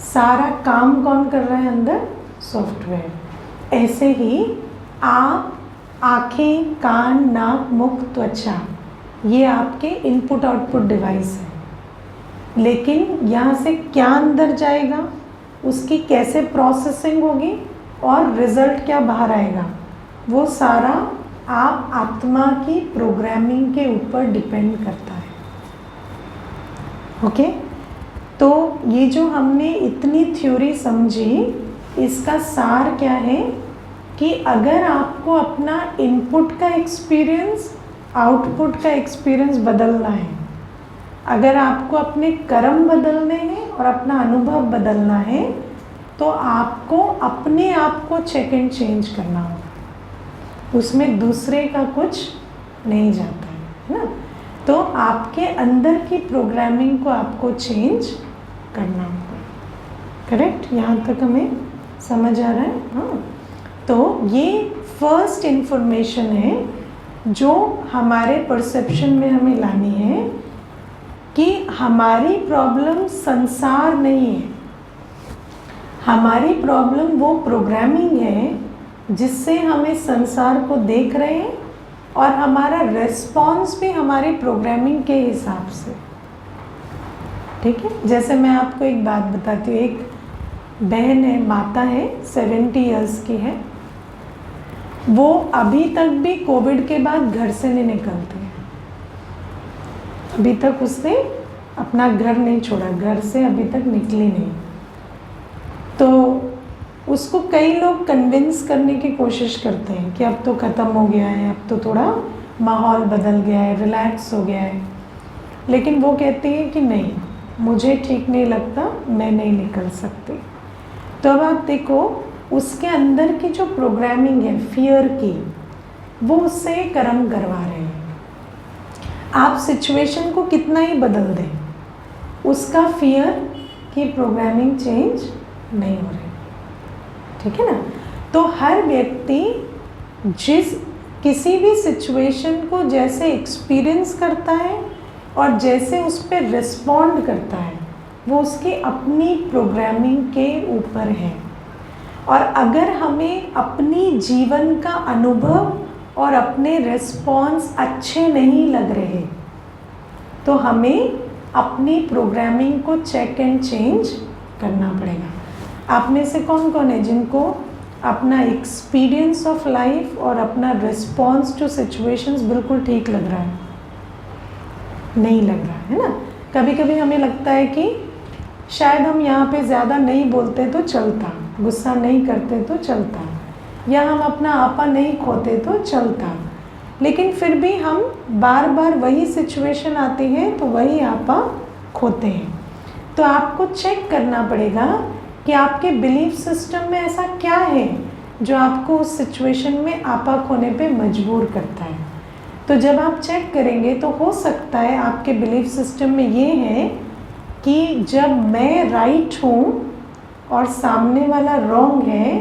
सारा काम कौन कर रहा है अंदर? सॉफ्टवेयर। ऐसे ही आप, आँखें, कान, नाक, मुख, त्वचा, ये आपके इनपुट आउटपुट डिवाइस है। लेकिन यहाँ से क्या अंदर जाएगा, उसकी कैसे प्रोसेसिंग होगी और रिजल्ट क्या बाहर आएगा, वो सारा आप आत्मा की प्रोग्रामिंग के ऊपर डिपेंड करता है। ओके? तो ये जो हमने इतनी थ्योरी समझी, इसका सार क्या है कि अगर आपको अपना इनपुट का एक्सपीरियंस, आउटपुट का एक्सपीरियंस बदलना है, अगर आपको अपने कर्म बदलने हैं और अपना अनुभव बदलना है, तो आपको अपने आप को चेक एंड चेंज करना होगा। उसमें दूसरे का कुछ नहीं जाता है ना। तो आपके अंदर की प्रोग्रामिंग को आपको चेंज करना होगा। करेक्ट? यहाँ तक हमें समझ आ रहा है? हाँ। तो ये फर्स्ट इंफॉर्मेशन है जो हमारे परसेप्शन में हमें लानी है कि हमारी प्रॉब्लम संसार नहीं है, हमारी प्रॉब्लम वो प्रोग्रामिंग है जिससे हमें संसार को देख रहे हैं, और हमारा रेस्पॉन्स भी हमारी प्रोग्रामिंग के हिसाब से। ठीक है? जैसे मैं आपको एक बात बताती हूँ। एक बहन है, माता है, 70 इयर्स की है। वो अभी तक भी कोविड के बाद घर से नहीं निकलती है। अभी तक उसने अपना घर नहीं छोड़ा, घर से अभी तक निकली नहीं। तो उसको कई लोग कन्विंस करने की कोशिश करते हैं कि अब तो ख़त्म हो गया है, अब तो थोड़ा माहौल बदल गया है, रिलैक्स हो गया है। लेकिन वो कहती है कि नहीं, मुझे ठीक नहीं लगता, मैं नहीं निकल सकती। तो अब आप देखो, उसके अंदर की जो प्रोग्रामिंग है फियर की, वो उससे कर्म करवा रहे हैं। आप सिचुएशन को कितना ही बदल दें, उसका फियर की प्रोग्रामिंग चेंज नहीं हो रही। ठीक है ना? तो हर व्यक्ति किसी भी सिचुएशन को जैसे एक्सपीरियंस करता है और जैसे उस पर रिस्पॉन्ड करता है, वो उसकी अपनी प्रोग्रामिंग के ऊपर है। और अगर हमें अपनी जीवन का अनुभव और अपने रिस्पॉन्स अच्छे नहीं लग रहे, तो हमें अपनी प्रोग्रामिंग को चेक एंड चेंज करना पड़ेगा। आप में से कौन कौन है जिनको अपना एक्सपीरियंस ऑफ लाइफ और अपना रिस्पॉन्स टू सिचुएशंस बिल्कुल ठीक लग रहा है? नहीं लग रहा है ना। कभी कभी हमें लगता है कि शायद हम यहाँ पे ज़्यादा नहीं बोलते तो चलता, गुस्सा नहीं करते तो चलता, या हम अपना आपा नहीं खोते तो चलता। लेकिन फिर भी हम बार बार वही सिचुएशन आती है तो वही आपा खोते हैं। तो आपको चेक करना पड़ेगा कि आपके बिलीफ सिस्टम में ऐसा क्या है जो आपको उस सिचुएशन में आपा खोने पे मजबूर करता है। तो जब आप चेक करेंगे तो हो सकता है आपके बिलीफ सिस्टम में ये है कि जब मैं राइट हूँ और सामने वाला रॉन्ग है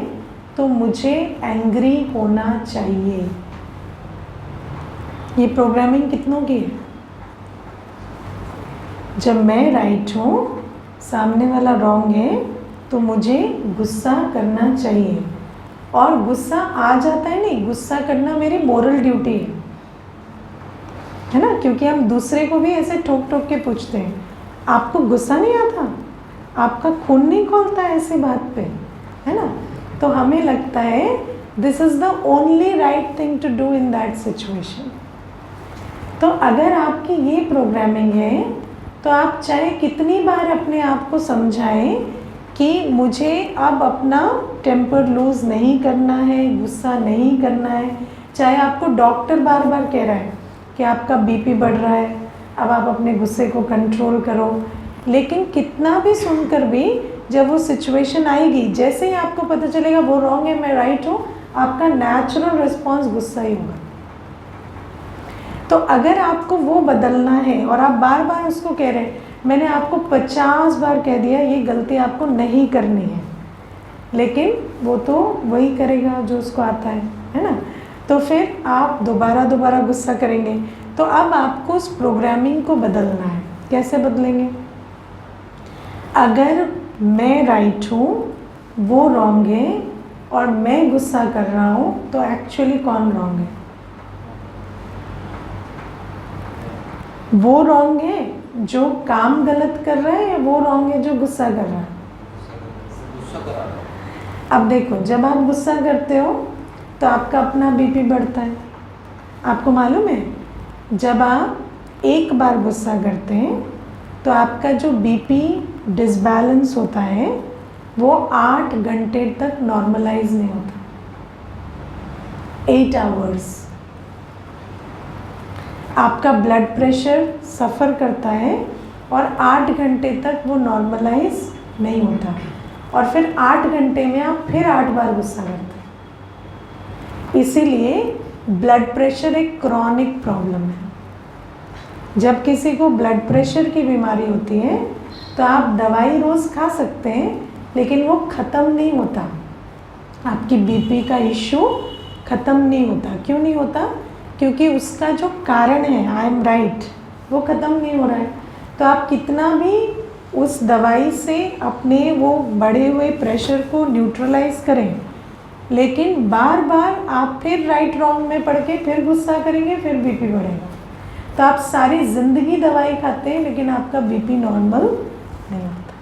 तो मुझे एंग्री होना चाहिए। ये प्रोग्रामिंग कितनों की है? जब मैं राइट हूँ, सामने वाला रॉन्ग है, तो मुझे गुस्सा करना चाहिए। और गुस्सा आ जाता है, नहीं, गुस्सा करना मेरी मोरल ड्यूटी है ना। क्योंकि हम दूसरे को भी ऐसे ठोक ठोक के पूछते हैं, आपको गुस्सा नहीं आता, आपका खून नहीं खौलता ऐसी बात पे, है ना। तो हमें लगता है this is the only right thing to do in that situation. तो अगर आपकी ये प्रोग्रामिंग है तो आप चाहे कितनी बार अपने आप को समझाएं कि मुझे अब अपना टेम्पर लूज़ नहीं करना है, गुस्सा नहीं करना है। चाहे आपको डॉक्टर बार बार कह रहा है कि आपका बीपी बढ़ रहा है, अब आप अपने गुस्से को कंट्रोल करो, लेकिन कितना भी सुनकर भी जब वो सिचुएशन आएगी, जैसे ही आपको पता चलेगा वो रॉन्ग है, मैं राइट हूँ, आपका नेचुरल रिस्पॉन्स गुस्सा ही होगा। तो अगर आपको वो बदलना है और आप बार बार उसको कह रहे हैं, मैंने आपको 50 बार कह दिया ये गलती आपको नहीं करनी है, लेकिन वो तो वही करेगा जो उसको आता है ना। तो फिर आप दोबारा गुस्सा करेंगे। तो अब आपको उस प्रोग्रामिंग को बदलना है। कैसे बदलेंगे? अगर मैं राइट हूँ, वो रॉन्ग है, और मैं गुस्सा कर रहा हूँ, तो एक्चुअली कौन रॉन्ग है? वो रॉन्ग है जो काम गलत कर रहा है, या वो रॉन्ग है जो गुस्सा कर रहा है? गुस्सा कर रहा है। अब देखो, जब आप गुस्सा करते हो तो आपका अपना बीपी बढ़ता है। आपको मालूम है, जब आप एक बार गुस्सा करते हैं तो आपका जो बीपी डिसबैलेंस होता है वो 8 घंटे तक नॉर्मलाइज नहीं होता। 8 आवर्स आपका ब्लड प्रेशर सफ़र करता है और 8 घंटे तक वो नॉर्मलाइज नहीं होता, और फिर 8 घंटे में आप फिर 8 बार गुस्सा करते हैं। इसीलिए ब्लड प्रेशर एक क्रॉनिक प्रॉब्लम है। जब किसी को ब्लड प्रेशर की बीमारी होती है तो आप दवाई रोज़ खा सकते हैं, लेकिन वो ख़त्म नहीं होता। आपकी बीपी का इश्यू ख़त्म नहीं होता। क्यों नहीं होता? क्योंकि उसका जो कारण है, आई एम राइट, वो ख़त्म नहीं हो रहा है। तो आप कितना भी उस दवाई से अपने वो बढ़े हुए प्रेशर को न्यूट्रलाइज करें, लेकिन बार बार आप फिर राइट रॉन्ग में पड़ के फिर गुस्सा करेंगे, फिर बीपी बढ़ेगा। तो आप सारी ज़िंदगी दवाई खाते हैं, लेकिन आपका बीपी नॉर्मल नहीं होता।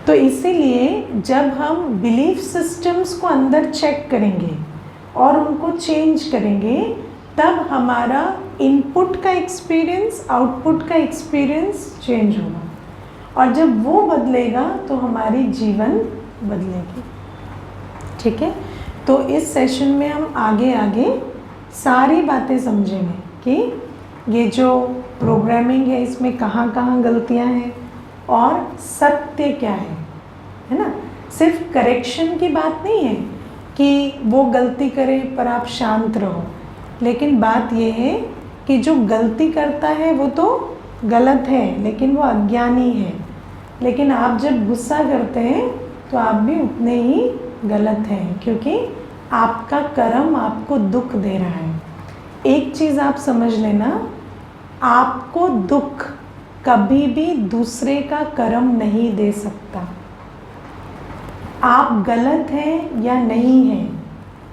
तो इसीलिए जब हम बिलीफ सिस्टम्स को अंदर चेक करेंगे और उनको चेंज करेंगे, तब हमारा इनपुट का एक्सपीरियंस, आउटपुट का एक्सपीरियंस चेंज होगा, और जब वो बदलेगा तो हमारी जीवन बदलेगी। ठीक है? तो इस सेशन में हम आगे आगे सारी बातें समझेंगे कि ये जो प्रोग्रामिंग है इसमें कहाँ कहाँ गलतियाँ हैं और सत्य क्या है ना। सिर्फ करेक्शन की बात नहीं है कि वो गलती करे पर आप शांत रहो, लेकिन बात ये है कि जो गलती करता है वो तो गलत है, लेकिन वो अज्ञानी है। लेकिन आप जब गुस्सा करते हैं तो आप भी उतने ही गलत हैं, क्योंकि आपका कर्म आपको दुख दे रहा है। एक चीज़ आप समझ लेना, आपको दुख कभी भी दूसरे का कर्म नहीं दे सकता। आप गलत हैं या नहीं हैं,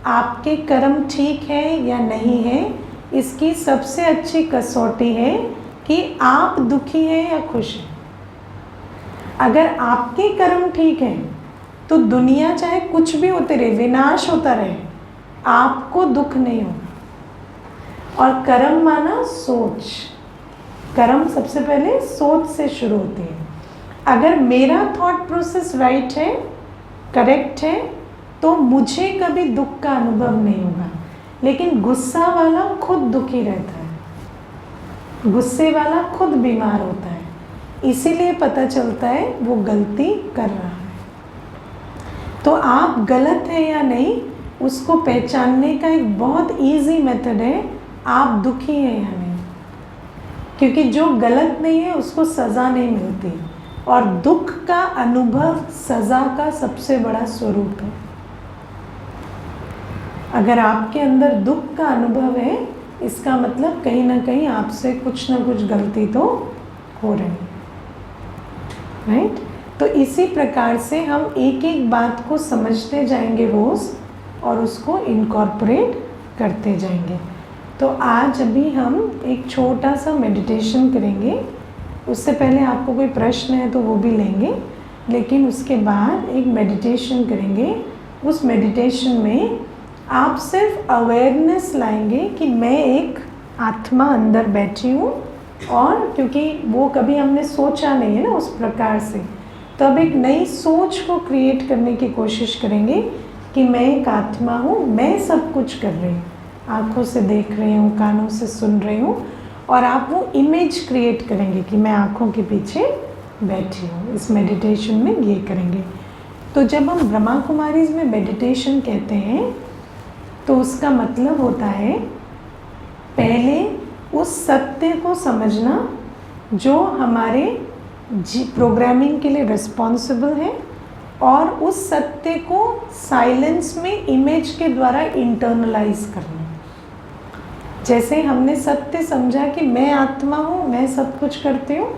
आपके कर्म ठीक है या नहीं है, इसकी सबसे अच्छी कसौटी है कि आप दुखी हैं या खुश हैं। अगर आपके कर्म ठीक हैं तो दुनिया चाहे कुछ भी होते रहे, विनाश होता रहे, आपको दुख नहीं होगा। और कर्म माना सोच। कर्म सबसे पहले सोच से शुरू होती है। अगर मेरा थॉट प्रोसेस राइट है, करेक्ट है, तो मुझे कभी दुख का अनुभव नहीं होगा। लेकिन गुस्सा वाला खुद दुखी रहता है, गुस्से वाला खुद बीमार होता है, इसीलिए पता चलता है वो गलती कर रहा है। तो आप गलत हैं या नहीं, उसको पहचानने का एक बहुत इजी मेथड है, आप दुखी हैं या नहीं। क्योंकि जो गलत नहीं है उसको सज़ा नहीं मिलती, और दुख का अनुभव सज़ा का सबसे बड़ा स्वरूप है। अगर आपके अंदर दुख का अनुभव है, इसका मतलब कहीं ना कहीं आपसे कुछ ना कुछ गलती तो हो रही है, राइट। तो इसी प्रकार से हम एक एक बात को समझते जाएंगे रोज़, और उसको इनकॉर्पोरेट करते जाएंगे। तो आज अभी हम एक छोटा सा मेडिटेशन करेंगे। उससे पहले आपको कोई प्रश्न है तो वो भी लेंगे, लेकिन उसके बाद एक मेडिटेशन करेंगे। उस मेडिटेशन में आप सिर्फ अवेयरनेस लाएंगे कि मैं एक आत्मा अंदर बैठी हूँ, और क्योंकि वो कभी हमने सोचा नहीं है ना उस प्रकार से, तो अब एक नई सोच को क्रिएट करने की कोशिश करेंगे कि मैं एक आत्मा हूँ, मैं सब कुछ कर रही हूँ, आँखों से देख रही हूँ, कानों से सुन रही हूँ, और आप वो इमेज क्रिएट करेंगे कि मैं आँखों के पीछे बैठी हूँ। इस मेडिटेशन में ये करेंगे। तो जब हम ब्रह्मा कुमारीज में मेडिटेशन कहते हैं तो उसका मतलब होता है पहले उस सत्य को समझना जो हमारे प्रोग्रामिंग के लिए रिस्पॉन्सिबल है, और उस सत्य को साइलेंस में इमेज के द्वारा इंटरनलाइज करना। जैसे हमने सत्य समझा कि मैं आत्मा हूँ, मैं सब कुछ करती हूँ,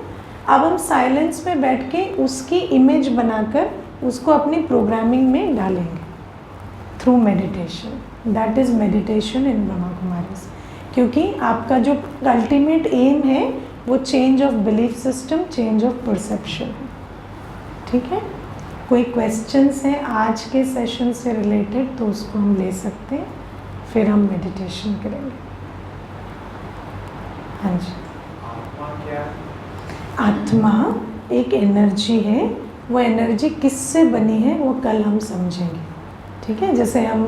अब हम साइलेंस में बैठ के उसकी इमेज बनाकर उसको अपनी प्रोग्रामिंग में डालेंगे through meditation. That is meditation इन ब्रह्मा कुमारीज। क्योंकि आपका जो अल्टीमेट एम है वो change of belief system, change of perception है। ठीक है, कोई क्वेश्चंस हैं आज के सेशन से रिलेटेड तो उसको हम ले सकते हैं, फिर हम मेडिटेशन करेंगे। हाँ जी। आत्मा क्या? आत्मा एक एनर्जी है। वो एनर्जी किससे बनी है वो कल हम समझेंगे। ठीक है, जैसे हम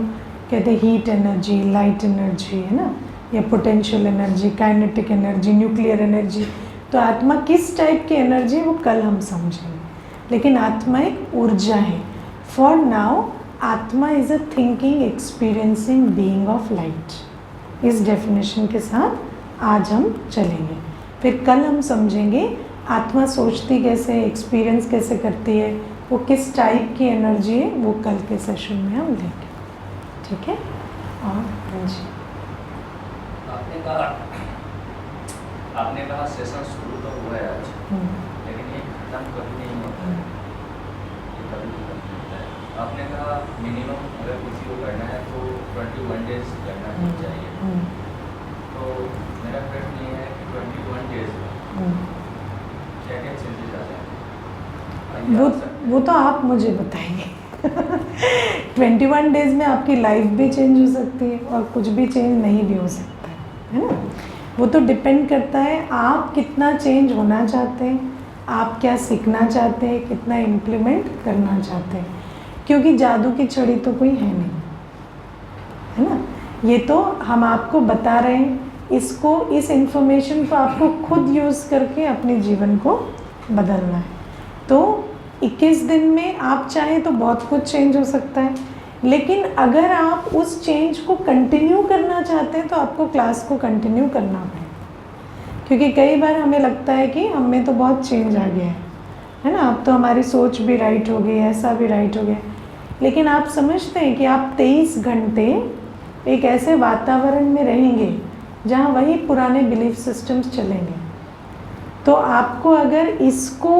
कहते हैं हीट एनर्जी, लाइट एनर्जी, है ना, या potential energy, kinetic energy, nuclear energy. तो आत्मा किस टाइप की एनर्जी है वो कल हम समझेंगे, लेकिन आत्मा एक ऊर्जा है। फॉर नाउ आत्मा is a thinking experiencing being of light. इस डेफिनेशन के साथ आज हम चलेंगे, फिर कल हम समझेंगे आत्मा सोचती कैसे, एक्सपीरियंस कैसे करती है, वो किस टाइप की एनर्जी है, वो कल के सेशन में हम लेंगे। ठीक है। और हाँ जी, आपने कहा सेशन शुरू तो हुआ है आज, लेकिन ये खत्म कभी नहीं होता है, ये कभी खत्म नहीं होता है। आपने कहा मिनिमम अगर किसी को करना है तो 21 डेज करना ही चाहिए। तो मेरा प्रश्न ये है कि 21 डेज में क्या क्या चेंजेस आ जाए? वो तो आप मुझे बताएंगे। 21 डेज में आपकी लाइफ भी चेंज हो सकती है और कुछ भी चेंज नहीं भी हो सकता है ना। वो तो डिपेंड करता है आप कितना चेंज होना चाहते हैं, आप क्या सीखना चाहते हैं, कितना इम्प्लीमेंट करना चाहते हैं। क्योंकि जादू की छड़ी तो कोई है नहीं, है ना। ये तो हम आपको बता रहे हैं, इसको, इस इंफॉर्मेशन को आपको खुद यूज़ करके अपने जीवन को बदलना है। तो 21 दिन में आप चाहें तो बहुत कुछ चेंज हो सकता है, लेकिन अगर आप उस चेंज को कंटिन्यू करना चाहते हैं तो आपको क्लास को कंटिन्यू करना पड़ेगा। क्योंकि कई बार हमें लगता है कि हम में तो बहुत चेंज आ गया है ना, अब तो हमारी सोच भी राइट हो गई, ऐसा भी राइट हो गया। लेकिन आप समझते हैं कि आप 23 घंटे एक ऐसे वातावरण में रहेंगे जहाँ वही पुराने बिलीफ सिस्टम्स चलेंगे। तो आपको अगर इसको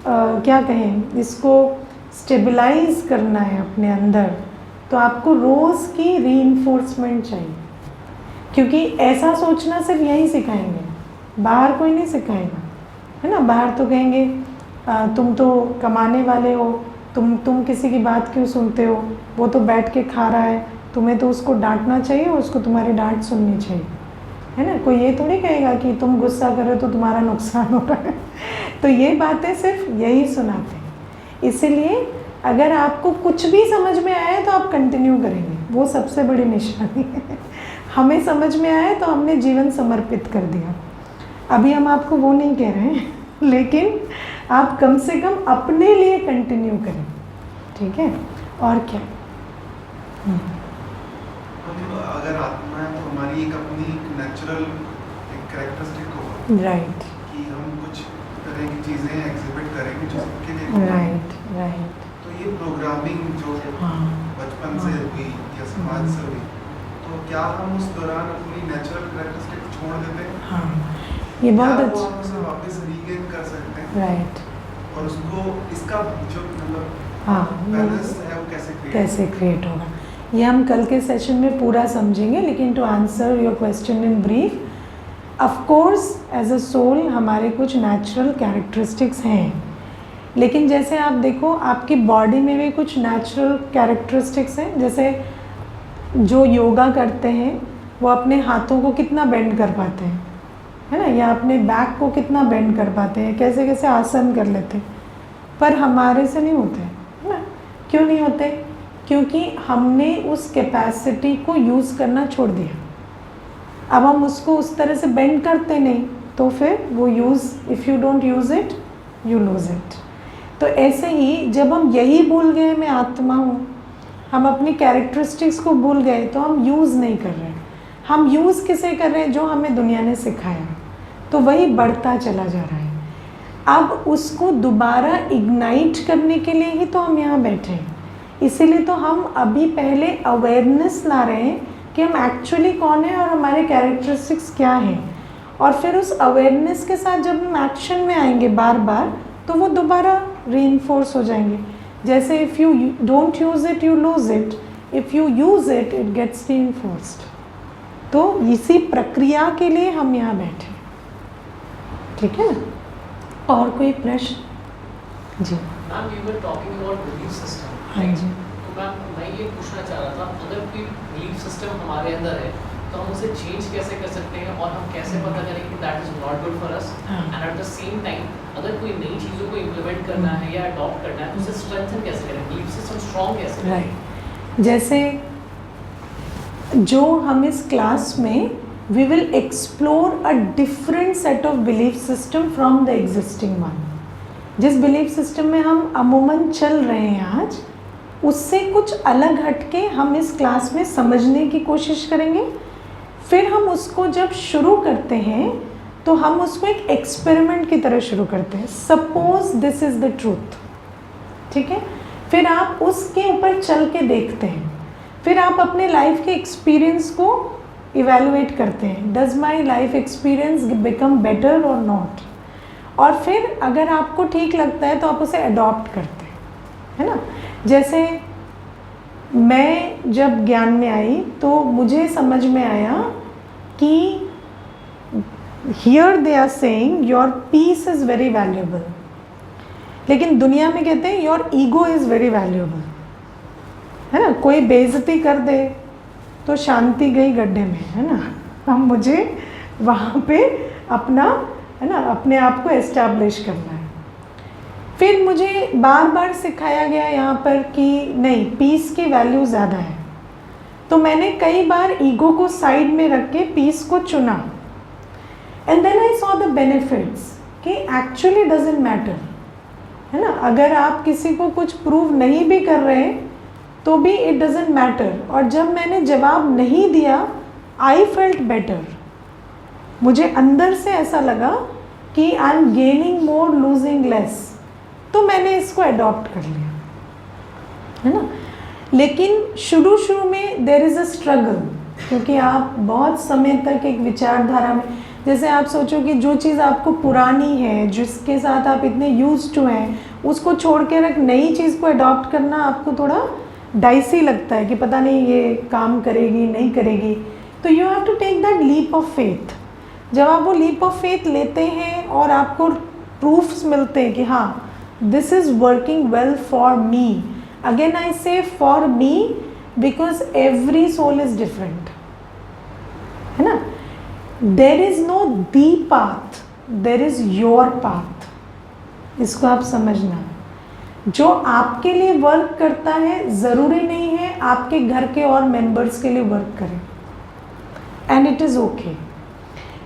क्या कहें, इसको स्टेबलाइज करना है अपने अंदर, तो आपको रोज़ की रीइंफोर्समेंट चाहिए। क्योंकि ऐसा सोचना सिर्फ यहीं सिखाएंगे, बाहर कोई नहीं सिखाएगा, है ना। बाहर तो कहेंगे तुम तो कमाने वाले हो, तुम किसी की बात क्यों सुनते हो, वो तो बैठ के खा रहा है, तुम्हें तो उसको डांटना चाहिए, उसको तुम्हारी डांट सुननी चाहिए, है ना। कोई ये थोड़ी कहेगा कि तुम गुस्सा करो तो तुम्हारा नुकसान हो रहा है। तो ये बातें सिर्फ यही सुनाते हैं। इसीलिए अगर आपको कुछ भी समझ में आया तो आप कंटिन्यू करेंगे, वो सबसे बड़ी निशानी है। हमें समझ में आया तो हमने जीवन समर्पित कर दिया। अभी हम आपको वो नहीं कह रहे हैं, लेकिन आप कम से कम अपने लिए कंटिन्यू करें। ठीक है। और क्या? अगर आत्मा है तो हमारी एक अपनी नेचुरल एक कैरेक्टरिस्टिक होगा, राइट, कि हम कुछ तरह की चीज़ें एग्जिबिट करेंगे जो सबके लिए राइट, राइट। तो ये प्रोग्रामिंग जो बचपन से हुई या समाज से हुई, तो क्या हम उस दौरान अपनी नेचुरल कैरेक्टरिस्टिक छोड़ देते हैं? हाँ, ये बहुत अच्छा, अच्छा। हम उसे वापस रीगेन कर सकते हैं, राइट। और उसको इसका जो मतलब हाँ, बैलेंस है वो कैसे क्रिएट होगा, ये हम कल के सेशन में पूरा समझेंगे। लेकिन to answer your question in brief, of course as a soul हमारे कुछ नेचुरल कैरेक्टरिस्टिक्स हैं, लेकिन जैसे आप देखो आपकी बॉडी में भी कुछ नेचुरल कैरेक्टरिस्टिक्स हैं। जैसे जो योगा करते हैं वो अपने हाथों को कितना बेंड कर पाते हैं, है ना, या अपने बैक को कितना बेंड कर पाते हैं, कैसे कैसे आसन कर लेते हैं। पर हमारे से नहीं होते, है ना। क्यों नहीं होते? क्योंकि हमने उस कैपेसिटी को यूज़ करना छोड़ दिया। अब हम उसको उस तरह से बेंड करते नहीं, तो फिर वो use, if you don't use it you lose it. तो ऐसे ही जब हम यही भूल गए मैं आत्मा हूँ, हम अपनी कैरेक्टरिस्टिक्स को भूल गए, तो हम यूज़ नहीं कर रहे हैं। हम यूज़ किसे कर रहे हैं? जो हमें दुनिया ने सिखाया, तो वही बढ़ता चला जा रहा है। अब उसको दोबारा इग्नाइट करने के लिए ही तो हम यहाँ बैठे हैं। इसीलिए तो हम अभी पहले अवेयरनेस ला रहे हैं कि हम एक्चुअली कौन है और हमारे कैरेक्टरिस्टिक्स क्या हैं, और फिर उस अवेयरनेस के साथ जब हम एक्शन में आएंगे बार बार, तो वो दोबारा रीइंफोर्स हो जाएंगे। जैसे if you don't use it you lose it, if you use it it gets reinforced. तो इसी प्रक्रिया के लिए हम यहाँ बैठे, ठीक है ना? और कोई प्रश्न? जी ma'am, you were talking about belief system. हाँ जी। तो मैम, मैं ये पूछना चाह रहा था, अगर कोई बिलीफ सिस्टम हमारे अंदर है तो हम उसे चेंज कैसे कर सकते हैं, और हम कैसे पता करें कि that is not good for us, and at the same time अगर कोई नई चीज़ों को इम्प्लीमेंट करना है या अडॉप्ट करना है तो उसे स्ट्रेंथन कैसे करें, बिलीफ सिस्टम स्ट्रॉन्ग कैसे करें? राइट। जैसे जो हम इस क्लास में we will explore a different set of belief system from the existing one. जिस बिलीफ सिस्टम में हम अमूमन चल रहे हैं आज, उससे कुछ अलग हटके हम इस क्लास में समझने की कोशिश करेंगे। फिर हम उसको जब शुरू करते हैं तो हम उसको एक एक्सपेरिमेंट की तरह शुरू करते हैं। Suppose this is the truth, ठीक है? फिर आप उसके ऊपर चल के देखते हैं। फिर आप अपने लाइफ के एक्सपीरियंस को इवेलुएट करते हैं, does my life experience become better और नॉट। और फिर अगर आपको ठीक लगता है तो आप उसे अडॉप्ट करते हैं, है ना? जैसे मैं जब ज्ञान में आई तो मुझे समझ में आया कि here they are saying your peace is very valuable, लेकिन दुनिया में कहते हैं your ego is very valuable, है ना? कोई बेइज्जती कर दे तो शांति गई गड्ढे में, है ना? अब मुझे वहाँ पे अपना, है ना, अपने आप को एस्टैब्लिश करना है। फिर मुझे बार बार सिखाया गया यहाँ पर कि नहीं, पीस की वैल्यू ज़्यादा है। तो मैंने कई बार ईगो को साइड में रख के पीस को चुना, and then I saw the benefits कि एक्चुअली डजेंट मैटर, है ना? अगर आप किसी को कुछ प्रूव नहीं भी कर रहे तो भी इट डजेंट मैटर। और जब मैंने जवाब नहीं दिया, आई फेल्ट बेटर। मुझे अंदर से ऐसा लगा कि I am gaining more losing less, तो मैंने इसको अडॉप्ट कर लिया, है ना? लेकिन शुरू में देयर इज़ अ स्ट्रगल, क्योंकि आप बहुत समय तक एक विचारधारा में, जैसे आप सोचो कि जो चीज़ आपको पुरानी है, जिसके साथ आप इतने यूज्ड टू हैं, उसको छोड़ कर एक नई चीज़ को अडॉप्ट करना आपको थोड़ा डाइसी लगता है कि पता नहीं ये काम करेगी नहीं करेगी। तो you have to take that leap of faith. जब आप वो लीप ऑफ फेथ लेते हैं और आपको प्रूफ्स मिलते हैं कि हाँ, this is working well for me, again I say for me because every soul is different, है ना? There is no the path, there is your path. इसको आप समझना। जो आपके लिए वर्क करता है ज़रूरी नहीं है आपके घर के और मेंबर्स के लिए वर्क करें, एंड इट इज़ ओके।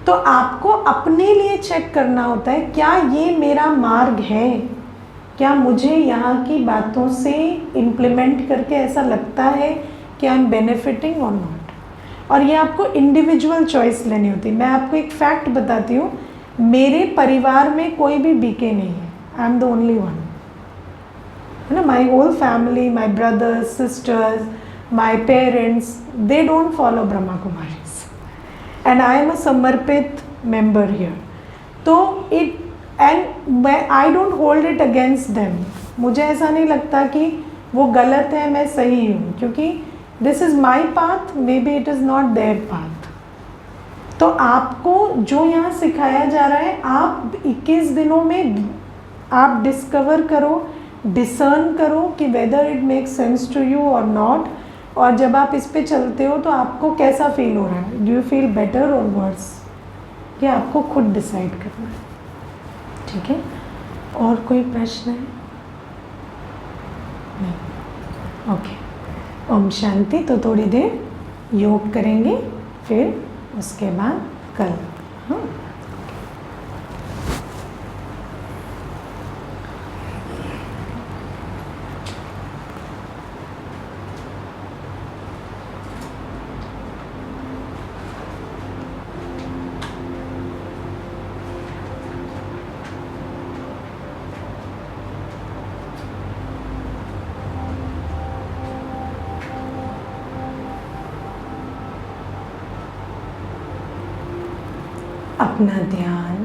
तो आपको अपने लिए चेक करना होता है, क्या ये मेरा मार्ग है? क्या मुझे यहाँ की बातों से इम्प्लीमेंट करके ऐसा लगता है कि आई एम बेनिफिटिंग और नॉट? और ये आपको इंडिविजुअल चॉइस लेनी होती है। मैं आपको एक फैक्ट बताती हूँ, मेरे परिवार में कोई भी बीके नहीं है, I am the only one, है ना? My whole family, my brothers, sisters, my parents, they don't follow Brahma Kumaris, and I am a समर्पित मेंबर हियर। तो it and I don't hold it against them. मुझे ऐसा नहीं लगता कि वो गलत है, मैं सही हूँ, क्योंकि this is my path, may be it is not there path. तो आपको जो यहाँ सिखाया जा रहा है, आप 21 दिनों में आप डिस्कवर करो, डिसर्न करो कि whether it makes sense to you और नॉट। और जब आप इस पे चलते हो तो आपको कैसा फील हो रहा है, डू यू फील बेटर और वर्स, ये आपको खुद डिसाइड करना है, ठीक है? और कोई प्रश्न है? नहीं, ओके। ओम शांति। तो थोड़ी देर योग करेंगे, फिर उसके बाद कल, हाँ। अपना ध्यान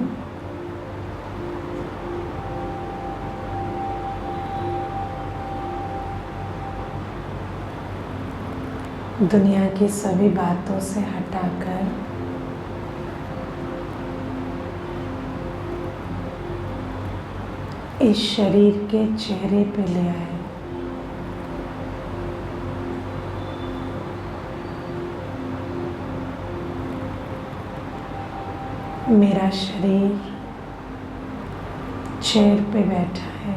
दुनिया की सभी बातों से हटाकर इस शरीर के चेहरे पे ले आए। मेरा शरीर चेयर पे बैठा है।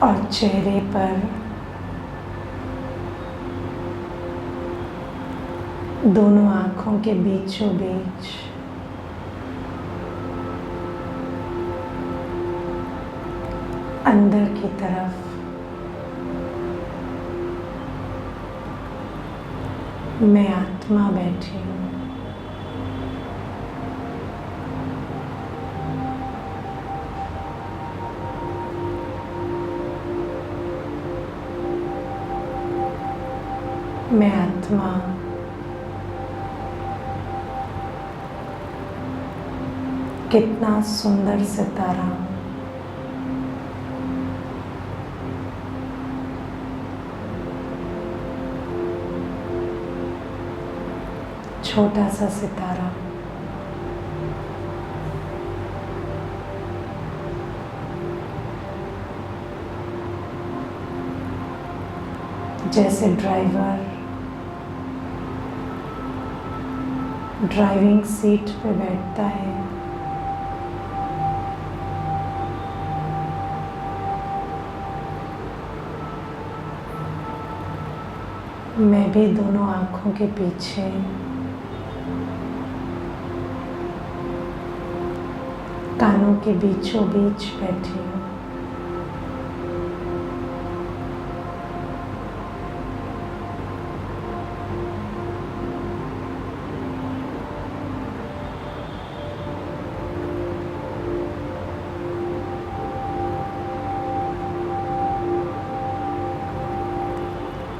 और चेहरे पर दोनों आँखों के बीचों बीच अंदर की तरफ मैं आत्मा बैठी हूँ। मैं आत्मा कितना सुंदर सितारा हूँ। छोटा सा सितारा जैसे ड्राइवर ड्राइविंग सीट पे बैठता है, मैं भी दोनों आँखों के पीछे कानों के बीचों बीच बैठी हूँ।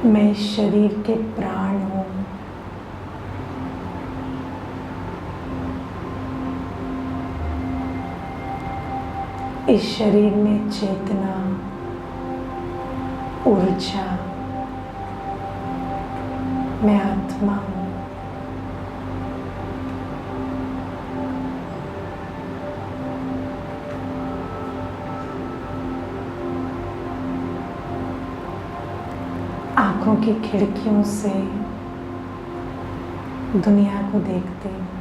मैं इस शरीर के प्राण हूँ। इस शरीर में चेतना, ऊर्जा, मैं आत्मा हूँ। आँखों की खिड़कियों से दुनिया को देखती हूँ।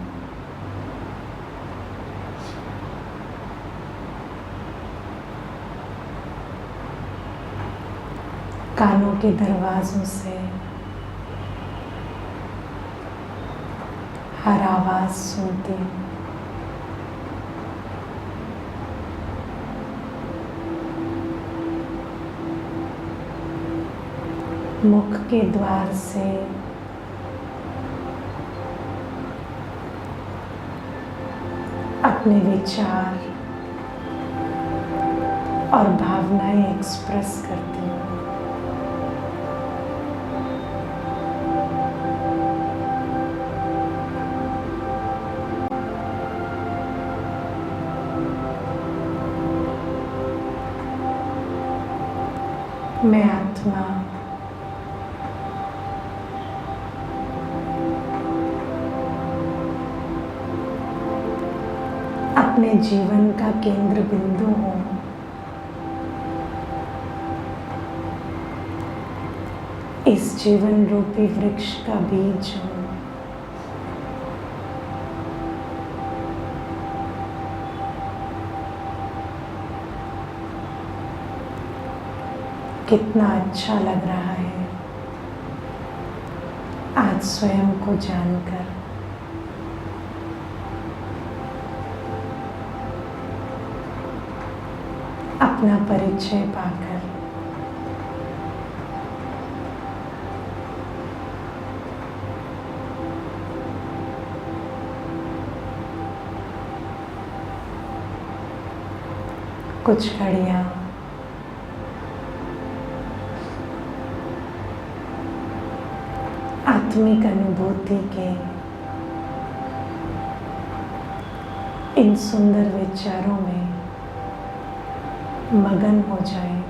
कानों के दरवाजों से हर आवाज सुनती हूँ। मुख के द्वार से अपने विचार और भावनाएं एक्सप्रेस करती हूँ। मैं आत्मा अपने जीवन का केंद्र बिंदु हूँ। इस जीवन रूपी वृक्ष का बीज हूँ। कितना अच्छा लग रहा है आज स्वयं को जानकर। अपना परिचय पाकर। कुछ घड़ियाँ आत्मिक अनुभूति के इन सुंदर विचारों में मगन हो जाए।